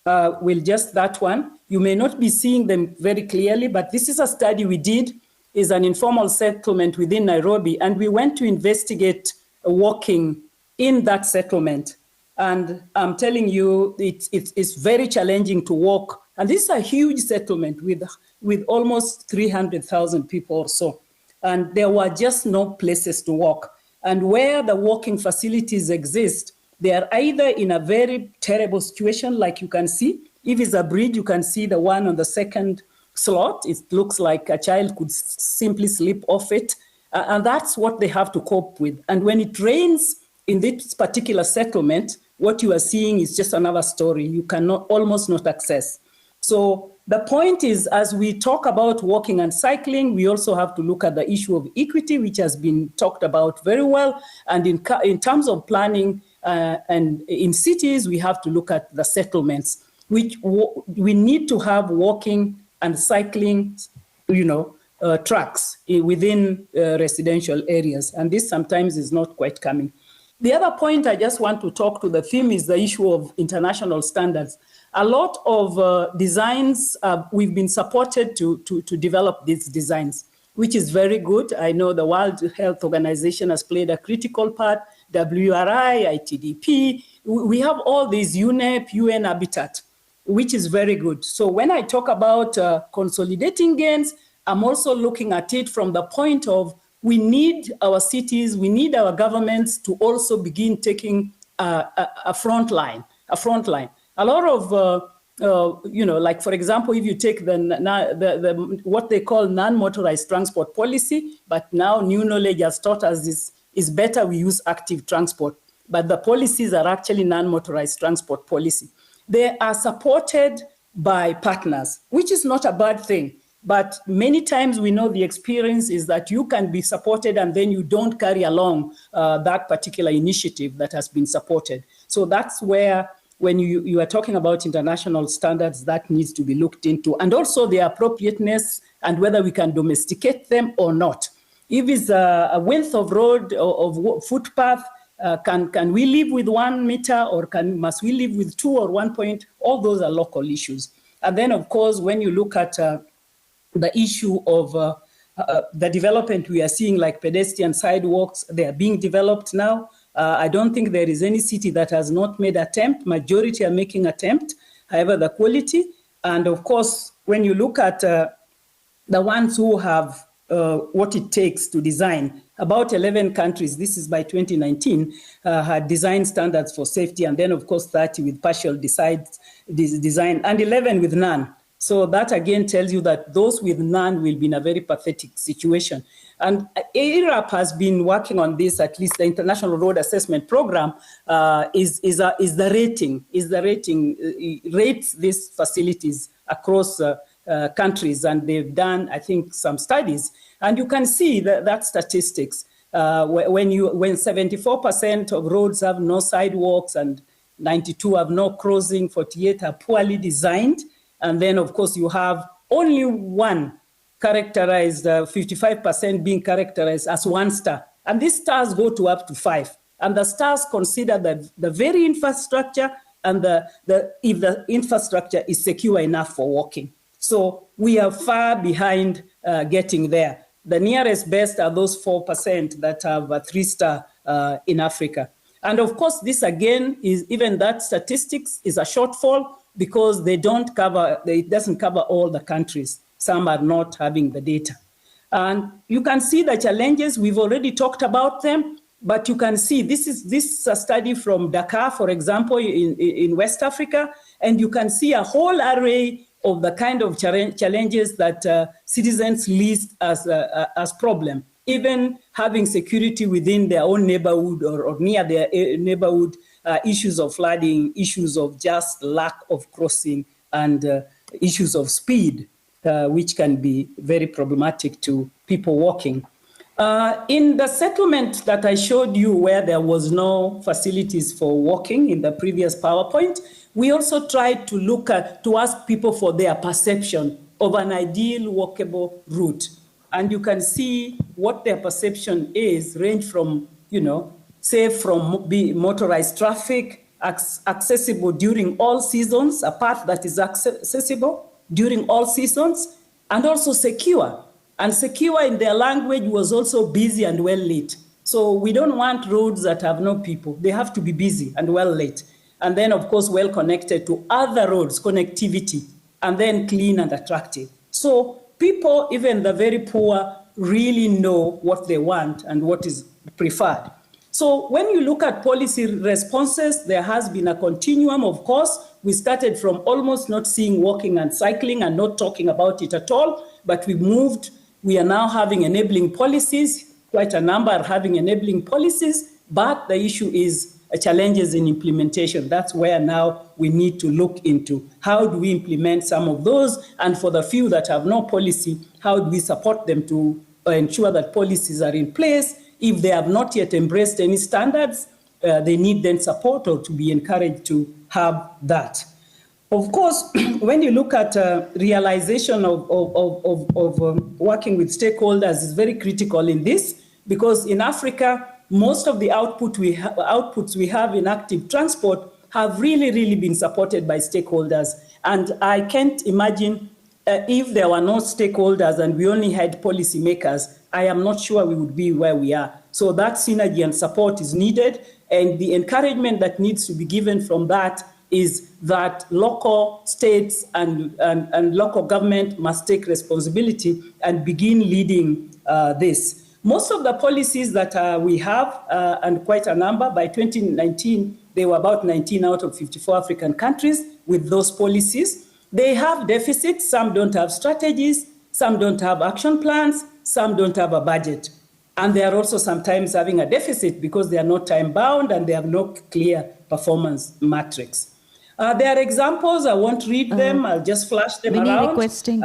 that one, you may not be seeing them very clearly, but this is a study we did, is an informal settlement within Nairobi, and we went to investigate walking in that settlement. And I'm telling you, it's very challenging to walk. And this is a huge settlement with almost 300,000 people or so. And there were just no places to walk. And where the walking facilities exist, they are either in a very terrible situation, like you can see. If it's a bridge, you can see the one on the second slot. It looks like a child could simply slip off it. And that's what they have to cope with. And when it rains in this particular settlement, what you are seeing is just another story you cannot almost not access. So the point is, as we talk about walking and cycling, we also have to look at the issue of equity, which has been talked about very well. And in terms of planning and in cities, we have to look at the settlements, which we need to have walking and cycling, tracks within residential areas. And this sometimes is not quite coming. The other point I just want to talk to the theme is the issue of international standards. A lot of designs, we've been supported to develop these designs, which is very good. I know the World Health Organization has played a critical part, WRI, ITDP. We have all these UNEP, UN Habitat, which is very good. So when I talk about consolidating gains, I'm also looking at it from the point of we need our cities, we need our governments to also begin taking a front line. A lot of, like for example, if you take the what they call non-motorized transport policy, but now new knowledge has taught us this is better we use active transport. But the policies are actually non-motorized transport policy. They are supported by partners, which is not a bad thing. But many times we know the experience is that you can be supported and then you don't carry along that particular initiative that has been supported. So that's where, when you are talking about international standards, that needs to be looked into. And also the appropriateness and whether we can domesticate them or not. If it's a width of road or of footpath, can we live with 1 meter or must we live with 2 or 1 point? All those are local issues. And then, of course, when you look at the issue of the development we are seeing, like pedestrian sidewalks, they are being developed now. I don't think there is any city that has not made attempt. Majority are making attempt, however, the quality. And of course, when you look at the ones who have what it takes to design, about 11 countries, this is by 2019, had design standards for safety, and then of course 30 with partial design, and 11 with none. So that again tells you that those with none will be in a very pathetic situation. And IRAP has been working on this, at least the International Road Assessment Program is the rating, rates these facilities across countries. And they've done, I think, some studies. And you can see that statistics. When 74% of roads have no sidewalks and 92 have no crossing, 48 are poorly designed. And then, of course, you have only one characterized, 55% being characterized as 1 star. And these stars go to up to 5. And the stars consider the very infrastructure and if the infrastructure is secure enough for walking. So we are far behind getting there. The nearest best are those 4% that have a 3-star in Africa. And of course, this again is, even that statistics is a shortfall, because it doesn't cover all the countries. Some are not having the data. And you can see the challenges. We've already talked about them, but you can see this is a study from Dakar, for example, in West Africa, and you can see a whole array of the kind of challenges that citizens list as problem. Even having security within their own neighborhood or near their neighborhood, issues of flooding, issues of just lack of crossing, and issues of speed, which can be very problematic to people walking. In the settlement that I showed you, where there was no facilities for walking in the previous PowerPoint, we also tried to ask people for their perception of an ideal walkable route. And you can see what their perception is, range from, safe from motorized traffic, accessible during all seasons, a path that is accessible during all seasons, and also secure. And secure in their language was also busy and well lit. So we don't want roads that have no people. They have to be busy and well lit. And then, of course, well connected to other roads, connectivity, and then clean and attractive. So people, even the very poor, really know what they want and what is preferred. So when you look at policy responses, there has been a continuum, of course. We started from almost not seeing walking and cycling and not talking about it at all, but we are now having enabling policies. Quite a number are having enabling policies, but the issue is challenges in implementation. That's where now we need to look into how do we implement some of those, and for the few that have no policy, how do we support them to ensure that policies are in place. If they have not yet embraced any standards, they need then support or to be encouraged to have that. Of course, when you look at realization of working with stakeholders is very critical in this, because in Africa, most of the outputs we have in active transport have really been supported by stakeholders. And I can't imagine if there were no stakeholders and we only had policymakers, I am not sure we would be where we are. So that synergy and support is needed, and the encouragement that needs to be given from that is that local states and local government must take responsibility and begin leading this. Most of the policies that we have, and quite a number, by 2019, there were about 19 out of 54 African countries with those policies. They have deficits, some don't have strategies, some don't have action plans, some don't have a budget. And they are also sometimes having a deficit because they are not time-bound and they have no clear performance matrix. There are examples, I won't read them, I'll just flash them Winnie around. Requesting,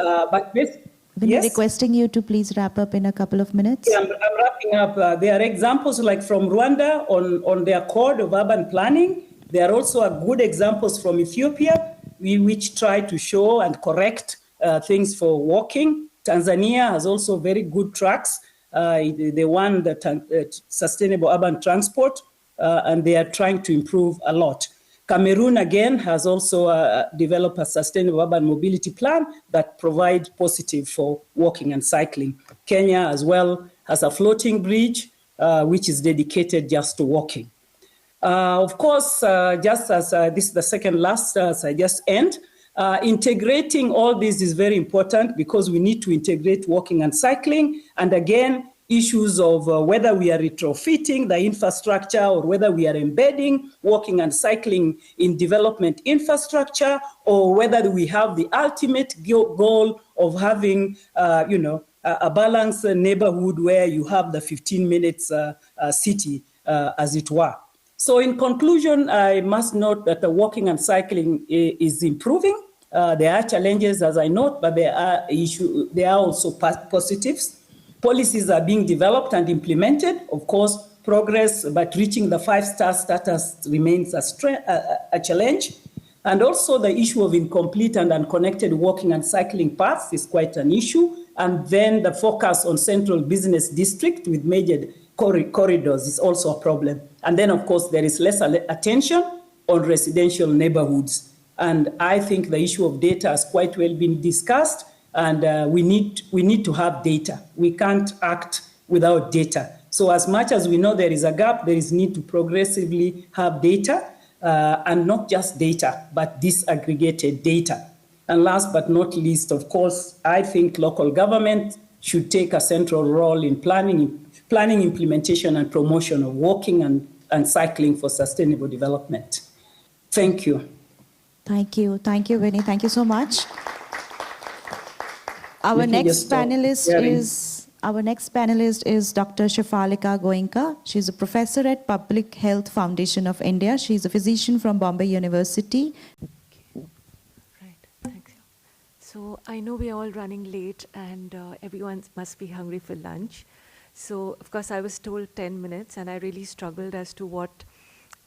Winnie requesting you to please wrap up in a couple of minutes. Yeah, I'm wrapping up. There are examples like from Rwanda on their code of urban planning. There are also good examples from Ethiopia, which try to show and correct things for walking. Tanzania has also very good tracks. They won the sustainable urban transport, and they are trying to improve a lot. Cameroon, again, has also developed a sustainable urban mobility plan that provides positive for walking and cycling. Kenya, as well, has a floating bridge, which is dedicated just to walking. Of course, just as this is the second last, as I just end, integrating all this is very important because we need to integrate walking and cycling. And again, issues of whether we are retrofitting the infrastructure or whether we are embedding walking and cycling in development infrastructure, or whether we have the ultimate goal of having, a balanced neighborhood where you have the 15 minutes city, as it were. So in conclusion, I must note that the walking and cycling is improving. There are challenges, as I note, but there are also positives. Policies are being developed and implemented. Of course, progress, but reaching the 5-star status remains a challenge. And also the issue of incomplete and unconnected walking and cycling paths is quite an issue. And then the focus on central business district with major corridors is also a problem. And then, of course, there is less attention on residential neighborhoods. And I think the issue of data has quite well been discussed. And we need to have data. We can't act without data. So as much as we know there is a gap, there is need to progressively have data, and not just data, but disaggregated data. And last but not least, of course, I think local government should take a central role in planning, implementation, and promotion of walking and cycling for sustainable development. Thank you. Thank you, Winnie. Thank you so much. Our next panelist is Dr. Shefalika Goenka. She's a professor at Public Health Foundation of India. She's a physician from Bombay University. Okay. Right, thanks. So I know we are all running late and everyone must be hungry for lunch. So of course I was told 10 minutes and I really struggled as to what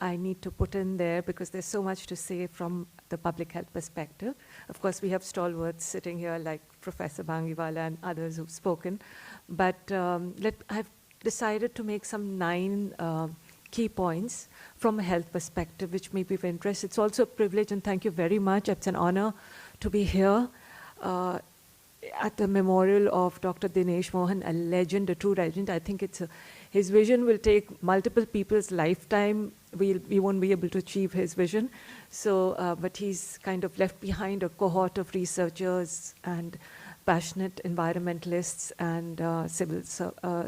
I need to put in there because there's so much to say from the public health perspective. Of course, we have stalwarts sitting here like Professor Bangdiwala and others who've spoken. But I've decided to make some 9 key points from a health perspective, which may be of interest. It's also a privilege, and thank you very much. It's an honor to be here at the memorial of Dr. Dinesh Mohan, a legend, a true legend. I think his vision will take multiple people's lifetime. We won't be able to achieve his vision. So, but he's kind of left behind a cohort of researchers and passionate environmentalists and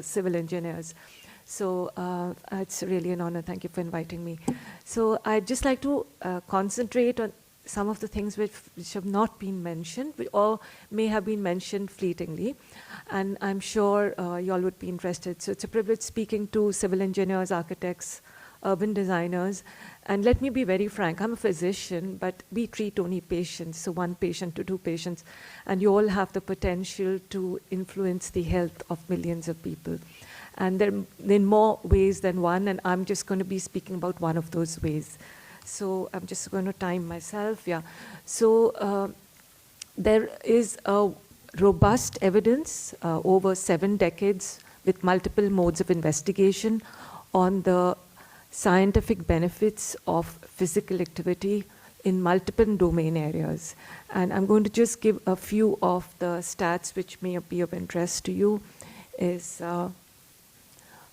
civil engineers. So it's really an honor. Thank you for inviting me. So I'd just like to concentrate on some of the things which have not been mentioned or may have been mentioned fleetingly. And I'm sure you all would be interested. So it's a privilege speaking to civil engineers, architects, urban designers. And let me be very frank, I'm a physician, but we treat only patients, so 1 patient to 2 patients, and you all have the potential to influence the health of millions of people. And there in more ways than one, and I'm just going to be speaking about one of those ways. So I'm just going to time myself, yeah. So there is a robust evidence over 7 decades with multiple modes of investigation on the scientific benefits of physical activity in multiple domain areas. And I'm going to just give a few of the stats which may be of interest to you. Is,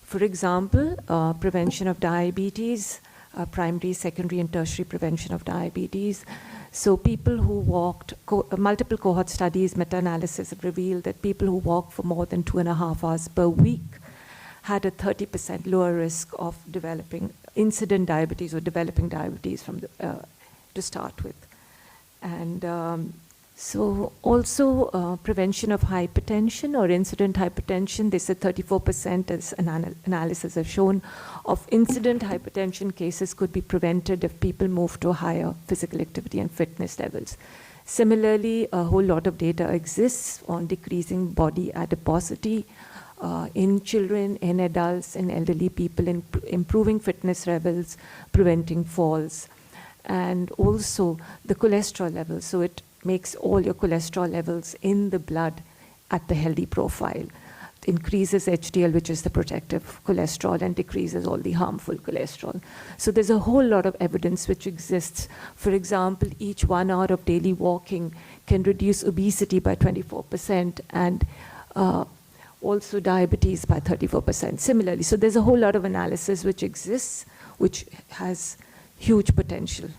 for example, prevention of diabetes, primary, secondary, and tertiary prevention of diabetes. So people who walked, multiple cohort studies, meta-analysis have revealed that people who walk for more than 2.5 hours per week had a 30% lower risk of developing incident diabetes or developing diabetes from the, to start with. And so also prevention of hypertension or incident hypertension, they said 34%, as analysis have shown, of incident hypertension cases could be prevented if people move to higher physical activity and fitness levels. Similarly, a whole lot of data exists on decreasing body adiposity in children, in adults, in elderly people, in improving fitness levels, preventing falls, and also the cholesterol levels. So it makes all your cholesterol levels in the blood at the healthy profile. It increases HDL, which is the protective cholesterol, and decreases all the harmful cholesterol. So there's a whole lot of evidence which exists. For example, each 1 hour of daily walking can reduce obesity by 24% and also diabetes by 34%. Similarly, so there's a whole lot of analysis which exists, which has huge potential.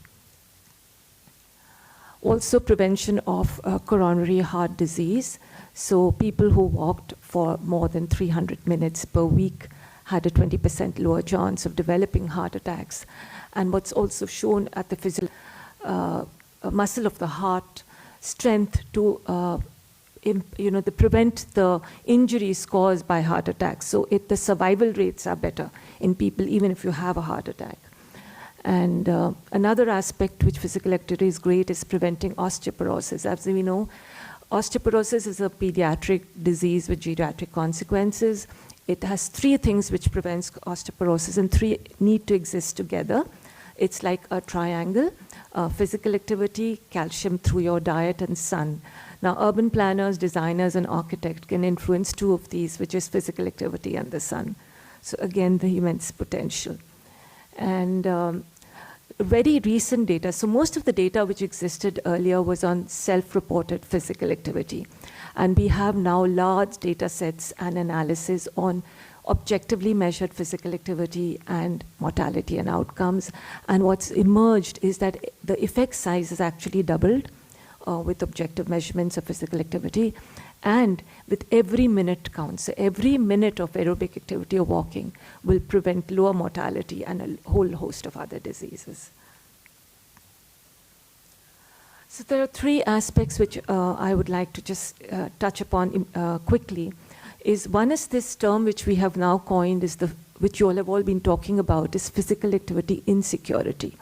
Also prevention of coronary heart disease. So people who walked for more than 300 minutes per week had a 20% lower chance of developing heart attacks. And what's also shown at the physical muscle of the heart strength to prevent the injuries caused by heart attacks. So the survival rates are better in people even if you have a heart attack. And another aspect which physical activity is great is preventing osteoporosis. As we know, osteoporosis is a pediatric disease with geriatric consequences. It has 3 things which prevents osteoporosis, and 3 need to exist together. It's like a triangle: physical activity, calcium through your diet, and sun. Now, urban planners, designers, and architects can influence 2 of these, which is physical activity and the sun. So again, the immense potential. And very recent data. So most of the data which existed earlier was on self-reported physical activity. And we have now large data sets and analysis on objectively measured physical activity and mortality and outcomes. And what's emerged is that the effect size has actually doubled with objective measurements of physical activity. And with every minute counts. So every minute of aerobic activity or walking will prevent lower mortality and a whole host of other diseases. So there are 3 aspects which I would like to just touch upon quickly. One is this term which we have now coined, which you all have all been talking about, is physical activity insecurity,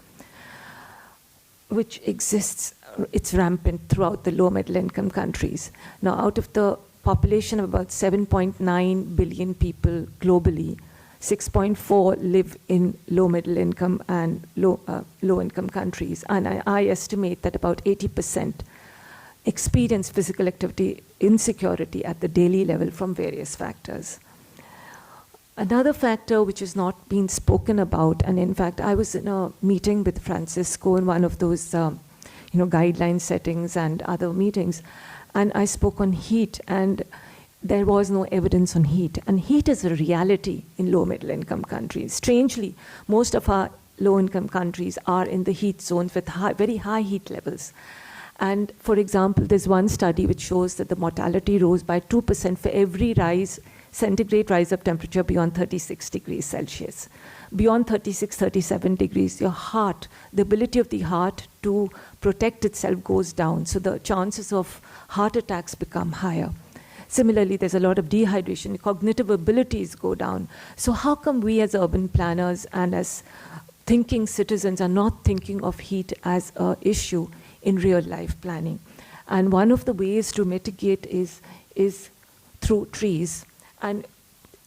which exists. It's rampant throughout the low middle income countries. Now, out of the population of about 7.9 billion people globally, 6.4 live in low middle income and low income countries. And I estimate that about 80% experience physical activity insecurity at the daily level from various factors. Another factor which has not been spoken about, and in fact, I was in a meeting with Francesca in one of those guideline settings and other meetings, and I spoke on heat, and there was no evidence on heat. And heat is a reality in low middle income countries. Strangely, most of our low income countries are in the heat zones with very high heat levels. And for example, there's one study which shows that the mortality rose by 2% for every centigrade rise of temperature beyond 36 degrees Celsius. Beyond 36, 37 degrees, your heart, the ability of the heart to protect itself goes down. So the chances of heart attacks become higher. Similarly, there's a lot of dehydration, cognitive abilities go down. So how come we as urban planners and as thinking citizens are not thinking of heat as an issue in real life planning? And one of the ways to mitigate is through trees and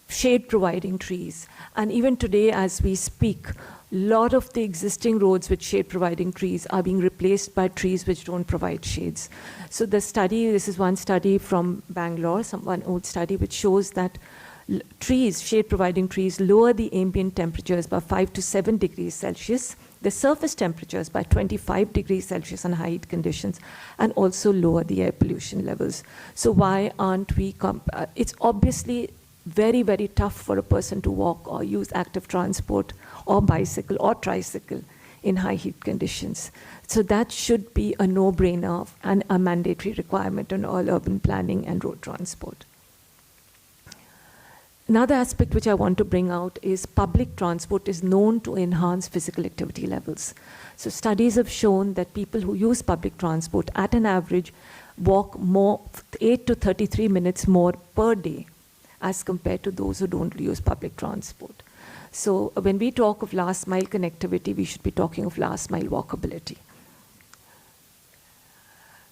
shade providing trees. And even today as we speak, a lot of the existing roads with shade providing trees are being replaced by trees which don't provide shades. So the study, this is one study from Bangalore, one old study which shows that trees, shade providing trees, lower the ambient temperatures by 5 to 7 degrees Celsius, the surface temperatures by 25 degrees Celsius on high heat conditions, and also lower the air pollution levels. So why aren't we, it's obviously very, very tough for a person to walk or use active transport or bicycle or tricycle in high heat conditions. So that should be a no-brainer and a mandatory requirement on all urban planning and road transport. Another aspect which I want to bring out is public transport is known to enhance physical activity levels. So studies have shown that people who use public transport at an average walk more 8 to 33 minutes more per day as compared to those who don't use public transport. So when we talk of last mile connectivity, we should be talking of last mile walkability.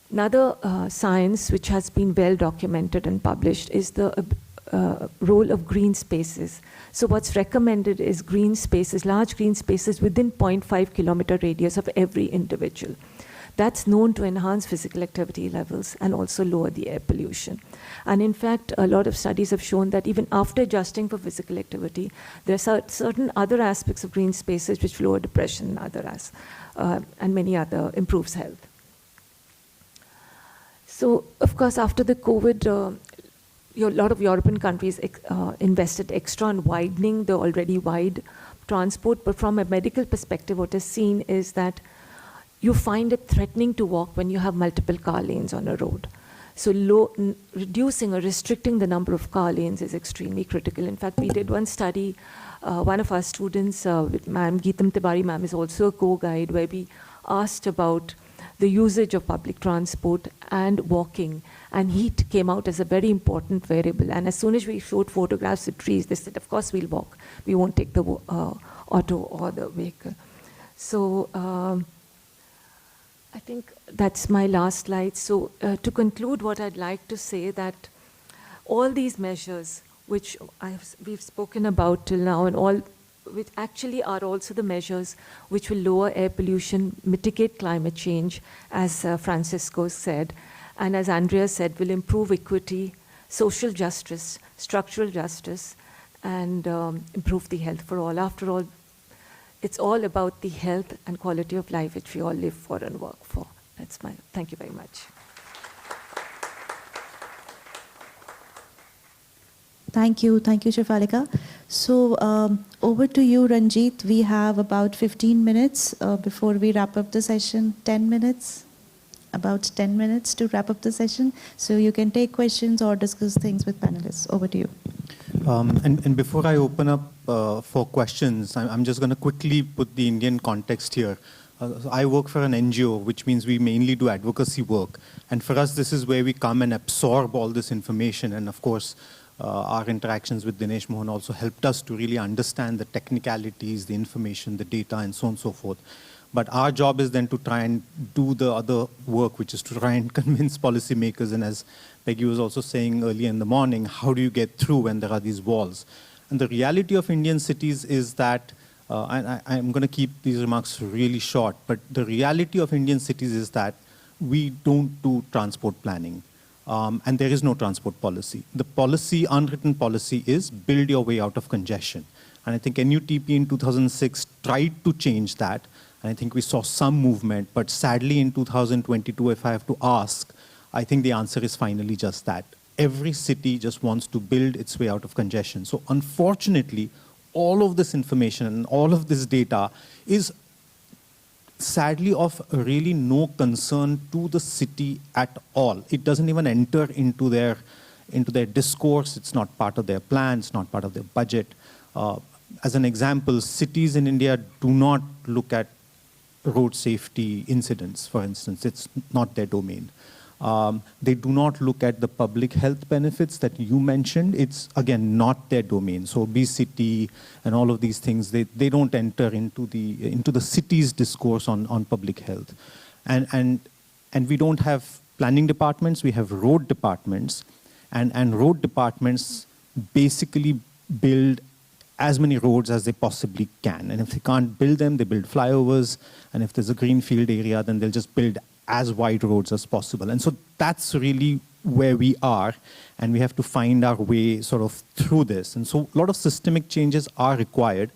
Another science which has been well documented and published is the role of green spaces. So what's recommended is green spaces, large green spaces within 0.5 kilometer radius of every individual. That's known to enhance physical activity levels and also lower the air pollution. And in fact, a lot of studies have shown that even after adjusting for physical activity, there are certain other aspects of green spaces which lower depression and many other improves health. So, of course, after the COVID, a lot of European countries invested extra in widening the already wide transport. But from a medical perspective, what is seen is that you find it threatening to walk when you have multiple car lanes on a road. So reducing or restricting the number of car lanes is extremely critical. In fact, we did one study, one of our students, Ma'am Geetam Tibari ma'am is also a co-guide, where we asked about the usage of public transport and walking, and heat came out as a very important variable. And as soon as we showed photographs of trees, they said, of course we'll walk. We won't take the auto or the vehicle. So I think that's my last slide. So to conclude, what I'd like to say that all these measures which we've spoken about till now, and all which actually are also the measures which will lower air pollution, mitigate climate change, as Francesco said, and as Andrea said, will improve equity, social justice, structural justice, and improve the health for all. After all, it's all about the health and quality of life which we all live for and work for. Thank you very much. Thank you, Shefalika. So over to you, Ranjit. We have about 15 minutes before we wrap up the session. 10 minutes, about 10 minutes to wrap up the session. So you can take questions or discuss things with panelists. Over to you. And before I open up for questions, I'm just going to quickly put the Indian context here. So I work for an NGO, which means we mainly do advocacy work. And for us, this is where we come and absorb all this information. And of course, our interactions with Dinesh Mohan also helped us to really understand the technicalities, the information, the data, and so on and so forth. But our job is then to try and do the other work, which is to try and convince policymakers. And as Peggy was also saying earlier in the morning, how do you get through when there are these walls? And the reality of Indian cities is that, and I'm going to keep these remarks really short, but the reality of Indian cities is that we don't do transport planning. And there is no transport policy. The policy, unwritten policy, is build your way out of congestion. And I think NUTP in 2006 tried to change that. And I think we saw some movement. But sadly, in 2022, if I have to ask, I think the answer is finally just that. Every city just wants to build its way out of congestion. So unfortunately, all of this information and all of this data is sadly of really no concern to the city at all. It doesn't even enter into their discourse. It's not part of their plan. It's not part of their budget. As an example, cities in India do not look at road safety incidents, for instance. It's not their domain. They do not look at the public health benefits that you mentioned. It's, again, not their domain. So obesity and all of these things, they don't enter into the city's discourse on public health. And we don't have planning departments, we have road departments. And road departments basically build as many roads as they possibly can. And if they can't build them, they build flyovers. And if there's a greenfield area, then they'll just build as wide roads as possible. And so that's really where we are. And we have to find our way sort of through this. And so a lot of systemic changes are required.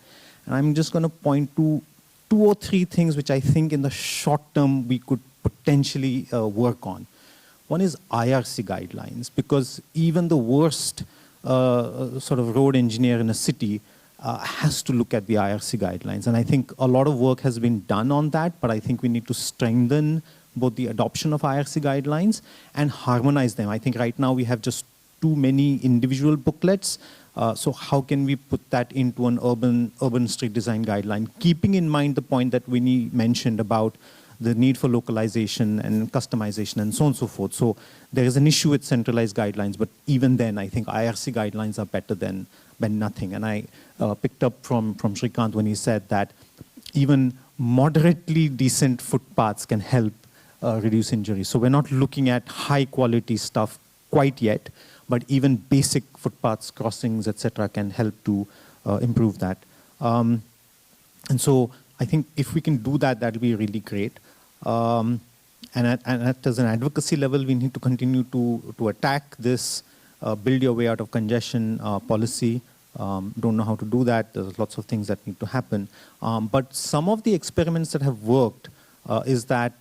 And I'm just going to point to 2 or 3 things which I think in the short term we could potentially work on. One is IRC guidelines, because even the worst sort of road engineer in a city has to look at the IRC guidelines. And I think a lot of work has been done on that, but I think we need to strengthen both the adoption of IRC guidelines and harmonize them. I think right now we have just too many individual booklets. So how can we put that into an urban street design guideline, keeping in mind the point that Winnie mentioned about the need for localization and customization and so on and so forth. So there is an issue with centralized guidelines, but even then I think IRC guidelines are better than nothing. And I picked up from Shrikant when he said that even moderately decent footpaths can help reduce injuries. So we're not looking at high quality stuff quite yet, but even basic footpaths, crossings, etc. can help to improve that. And so I think if we can do that, that'll be really great. And as an advocacy level, we need to continue to attack this build your way out of congestion policy. Don't know how to do that. There's lots of things that need to happen. But some of the experiments that have worked is that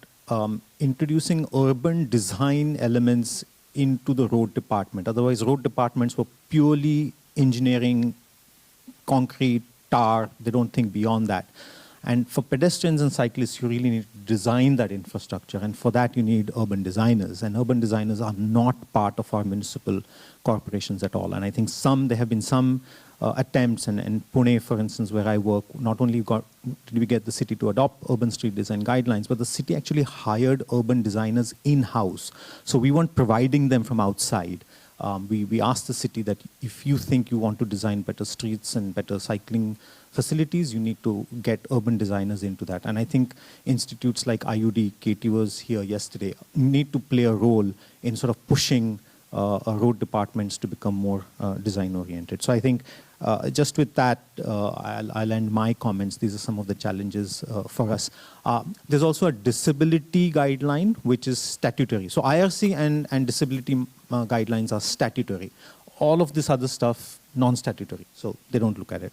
introducing urban design elements into the road department. Otherwise, road departments were purely engineering, concrete, tar. They don't think beyond that. And for pedestrians and cyclists, you really need to design that infrastructure. And for that, you need urban designers. And urban designers are not part of our municipal corporations at all. And I think there have been some attempts. And in Pune, for instance, where I work, not only did we get the city to adopt urban street design guidelines, but the city actually hired urban designers in-house. So we weren't providing them from outside. We asked the city that if you think you want to design better streets and better cycling facilities, you need to get urban designers into that. And I think institutes like IUD, Katie was here yesterday, need to play a role in sort of pushing road departments to become more design-oriented. So I think just with that, I'll end my comments. These are some of the challenges for us. There's also a disability guideline, which is statutory. So IRC and disability guidelines are statutory. All of this other stuff, non-statutory. So they don't look at it.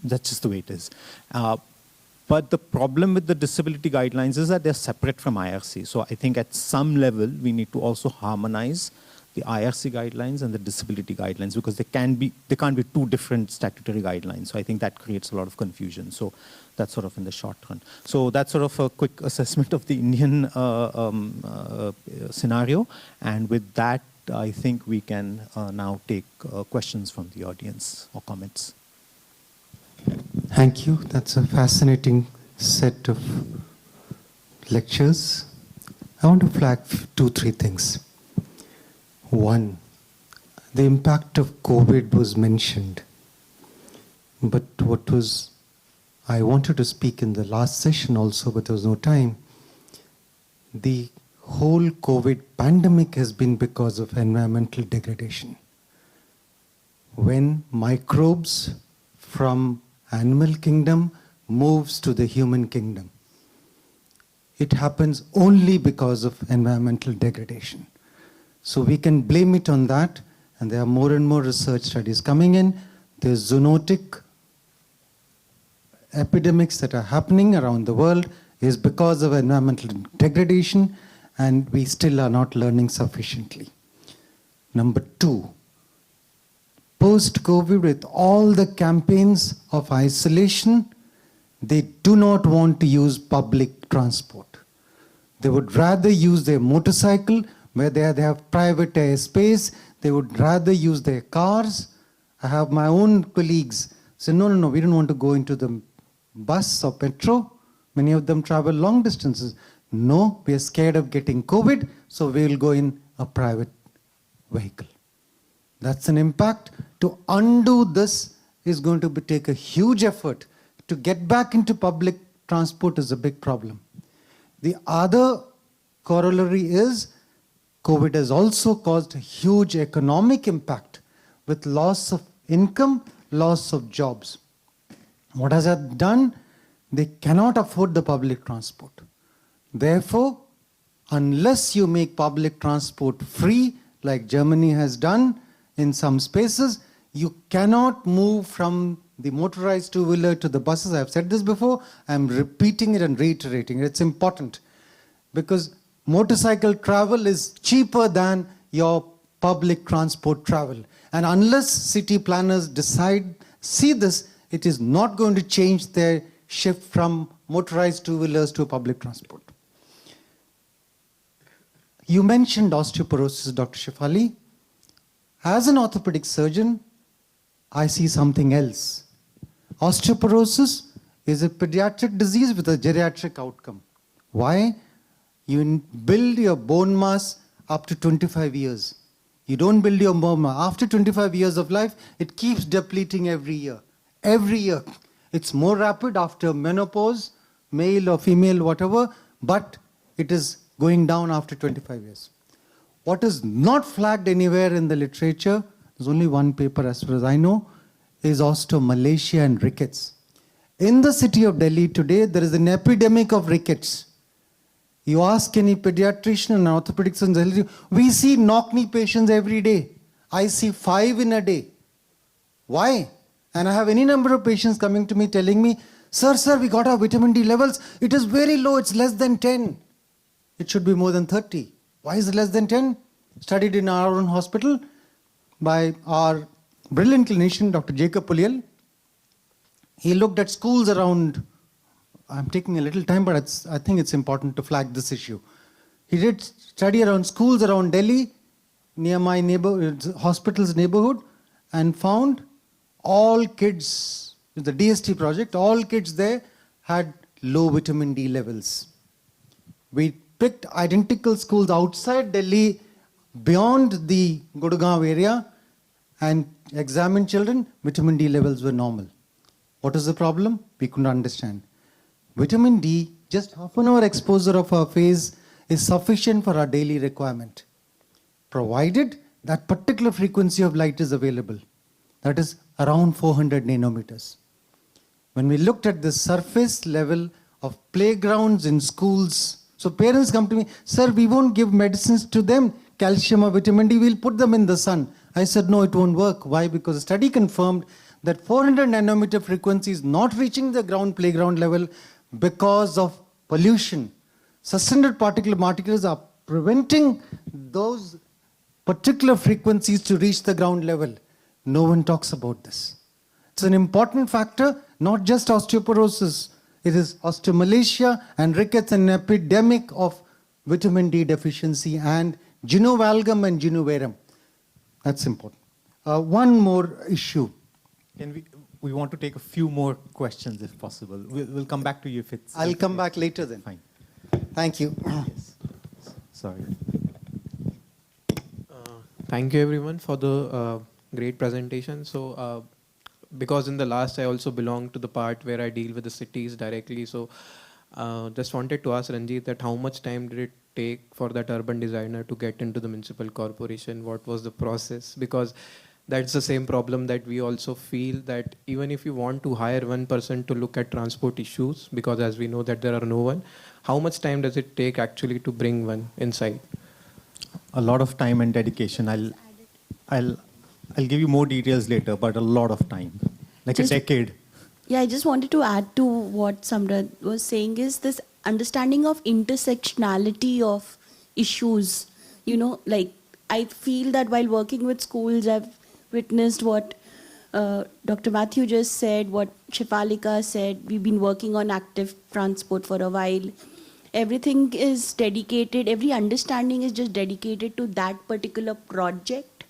That's just the way it is. But the problem with the disability guidelines is that they're separate from IRC. So I think at some level, we need to also harmonize the IRC guidelines and the disability guidelines, because they can't be 2 different statutory guidelines. So I think that creates a lot of confusion. So that's sort of in the short run. So that's sort of a quick assessment of the Indian scenario. And with that, I think we can now take questions from the audience or comments. Thank you. That's a fascinating set of lectures. I want to flag 2-3 things. One, the impact of COVID was mentioned. But I wanted to speak in the last session also, but there was no time. The whole COVID pandemic has been because of environmental degradation. When microbes from animal kingdom moves to the human kingdom, it happens only because of environmental degradation. So we can blame it on that, and there are more and more research studies coming in. There's zoonotic epidemics that are happening around the world is because of environmental degradation, and we still are not learning sufficiently. Number 2, post-COVID, with all the campaigns of isolation, they do not want to use public transport. They would rather use their motorcycle, where they have private airspace. They would rather use their cars. I have my own colleagues say, no, we don't want to go into the bus or metro. Many of them travel long distances. no, we are scared of getting COVID, so we will go in a private vehicle. That's an impact. To undo this is going to take a huge effort. To get back into public transport is a big problem. The other corollary is COVID has also caused a huge economic impact with loss of income, loss of jobs. What has that done? They cannot afford the public transport. Therefore, unless you make public transport free, like Germany has done in some spaces, you cannot move from the motorized two-wheeler to the buses. I've said this before. I'm repeating it and reiterating it. It's important because motorcycle travel is cheaper than your public transport travel. And unless city planners see this, it is not going to change their shift from motorized two-wheelers to public transport. You mentioned osteoporosis, Dr. Shefali. As an orthopedic surgeon, I see something else. Osteoporosis is a pediatric disease with a geriatric outcome. Why? You build your bone mass up to 25 years. You don't build your bone mass. After 25 years of life, it keeps depleting every year. Every year. It's more rapid after menopause, male or female, whatever, but it is going down after 25 years. What is not flagged anywhere in the literature, there's only one paper as far as I know, is osteomalacia and rickets. In the city of Delhi today, there is an epidemic of rickets. You ask any pediatrician and orthopedic surgeon, we see knock-knee patients every day. I see 5 in a day. Why? And I have any number of patients coming to me telling me, sir, we got our vitamin D levels. It is very low, it's less than 10. It should be more than 30. Why is it less than 10? Studied in our own hospital by our brilliant clinician, Dr. Jacob Buelher. He looked at schools around, I'm taking a little time, but I think it's important to flag this issue. He did study around schools around Delhi, near my hospital's neighborhood, and found all kids, the DST project, all kids there had low vitamin D levels. We picked identical schools outside Delhi, beyond the Gurgaon area, and examined children, vitamin D levels were normal. What is the problem? We couldn't understand. Vitamin D, just half an hour exposure of our face is sufficient for our daily requirement, provided that particular frequency of light is available. That is around 400 nanometers. When we looked at the surface level of playgrounds in schools, so parents come to me, sir, we won't give medicines to them, calcium or vitamin D, we'll put them in the sun. I said, no, it won't work. Why? Because a study confirmed that 400 nanometer frequency is not reaching the playground level because of pollution. Suspended particles are preventing those particular frequencies to reach the ground level. No one talks about this. It's an important factor, not just osteoporosis. It is osteomalacia and rickets, an epidemic of vitamin D deficiency and ginu valgum and ginu varum. That's important. One more issue. Can we want to take a few more questions if possible. We'll come back to you if it's... I'll come back later then. Fine. Thank you. Yes. Sorry. Thank you everyone for the great presentation. So because in the last I also belong to the part where I deal with the cities directly. So just wanted to ask Ranjit that how much time did it take for that urban designer to get into the municipal corporation? What was the process? Because that's the same problem that we also feel, that even if you want to hire one person to look at transport issues, because as we know that there are no one, how much time does it take actually to bring one inside? A lot of time and dedication. I'll give you more details later, but a lot of time, like a decade. Yeah, I just wanted to add to what Samrat was saying is this understanding of intersectionality of issues. You know, like I feel that while working with schools, I've witnessed what Dr. Matthew just said, what Shefalika said. We've been working on active transport for a while. Everything is dedicated, every understanding is just dedicated to that particular project,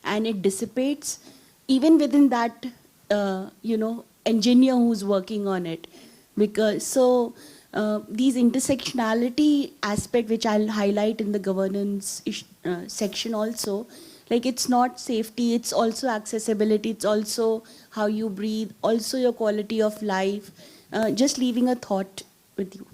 and it dissipates even within that, engineer who's working on it. Because these intersectionality aspect, which I'll highlight in the governance section also, like it's not safety, it's also accessibility, it's also how you breathe, also your quality of life. Just leaving a thought with you.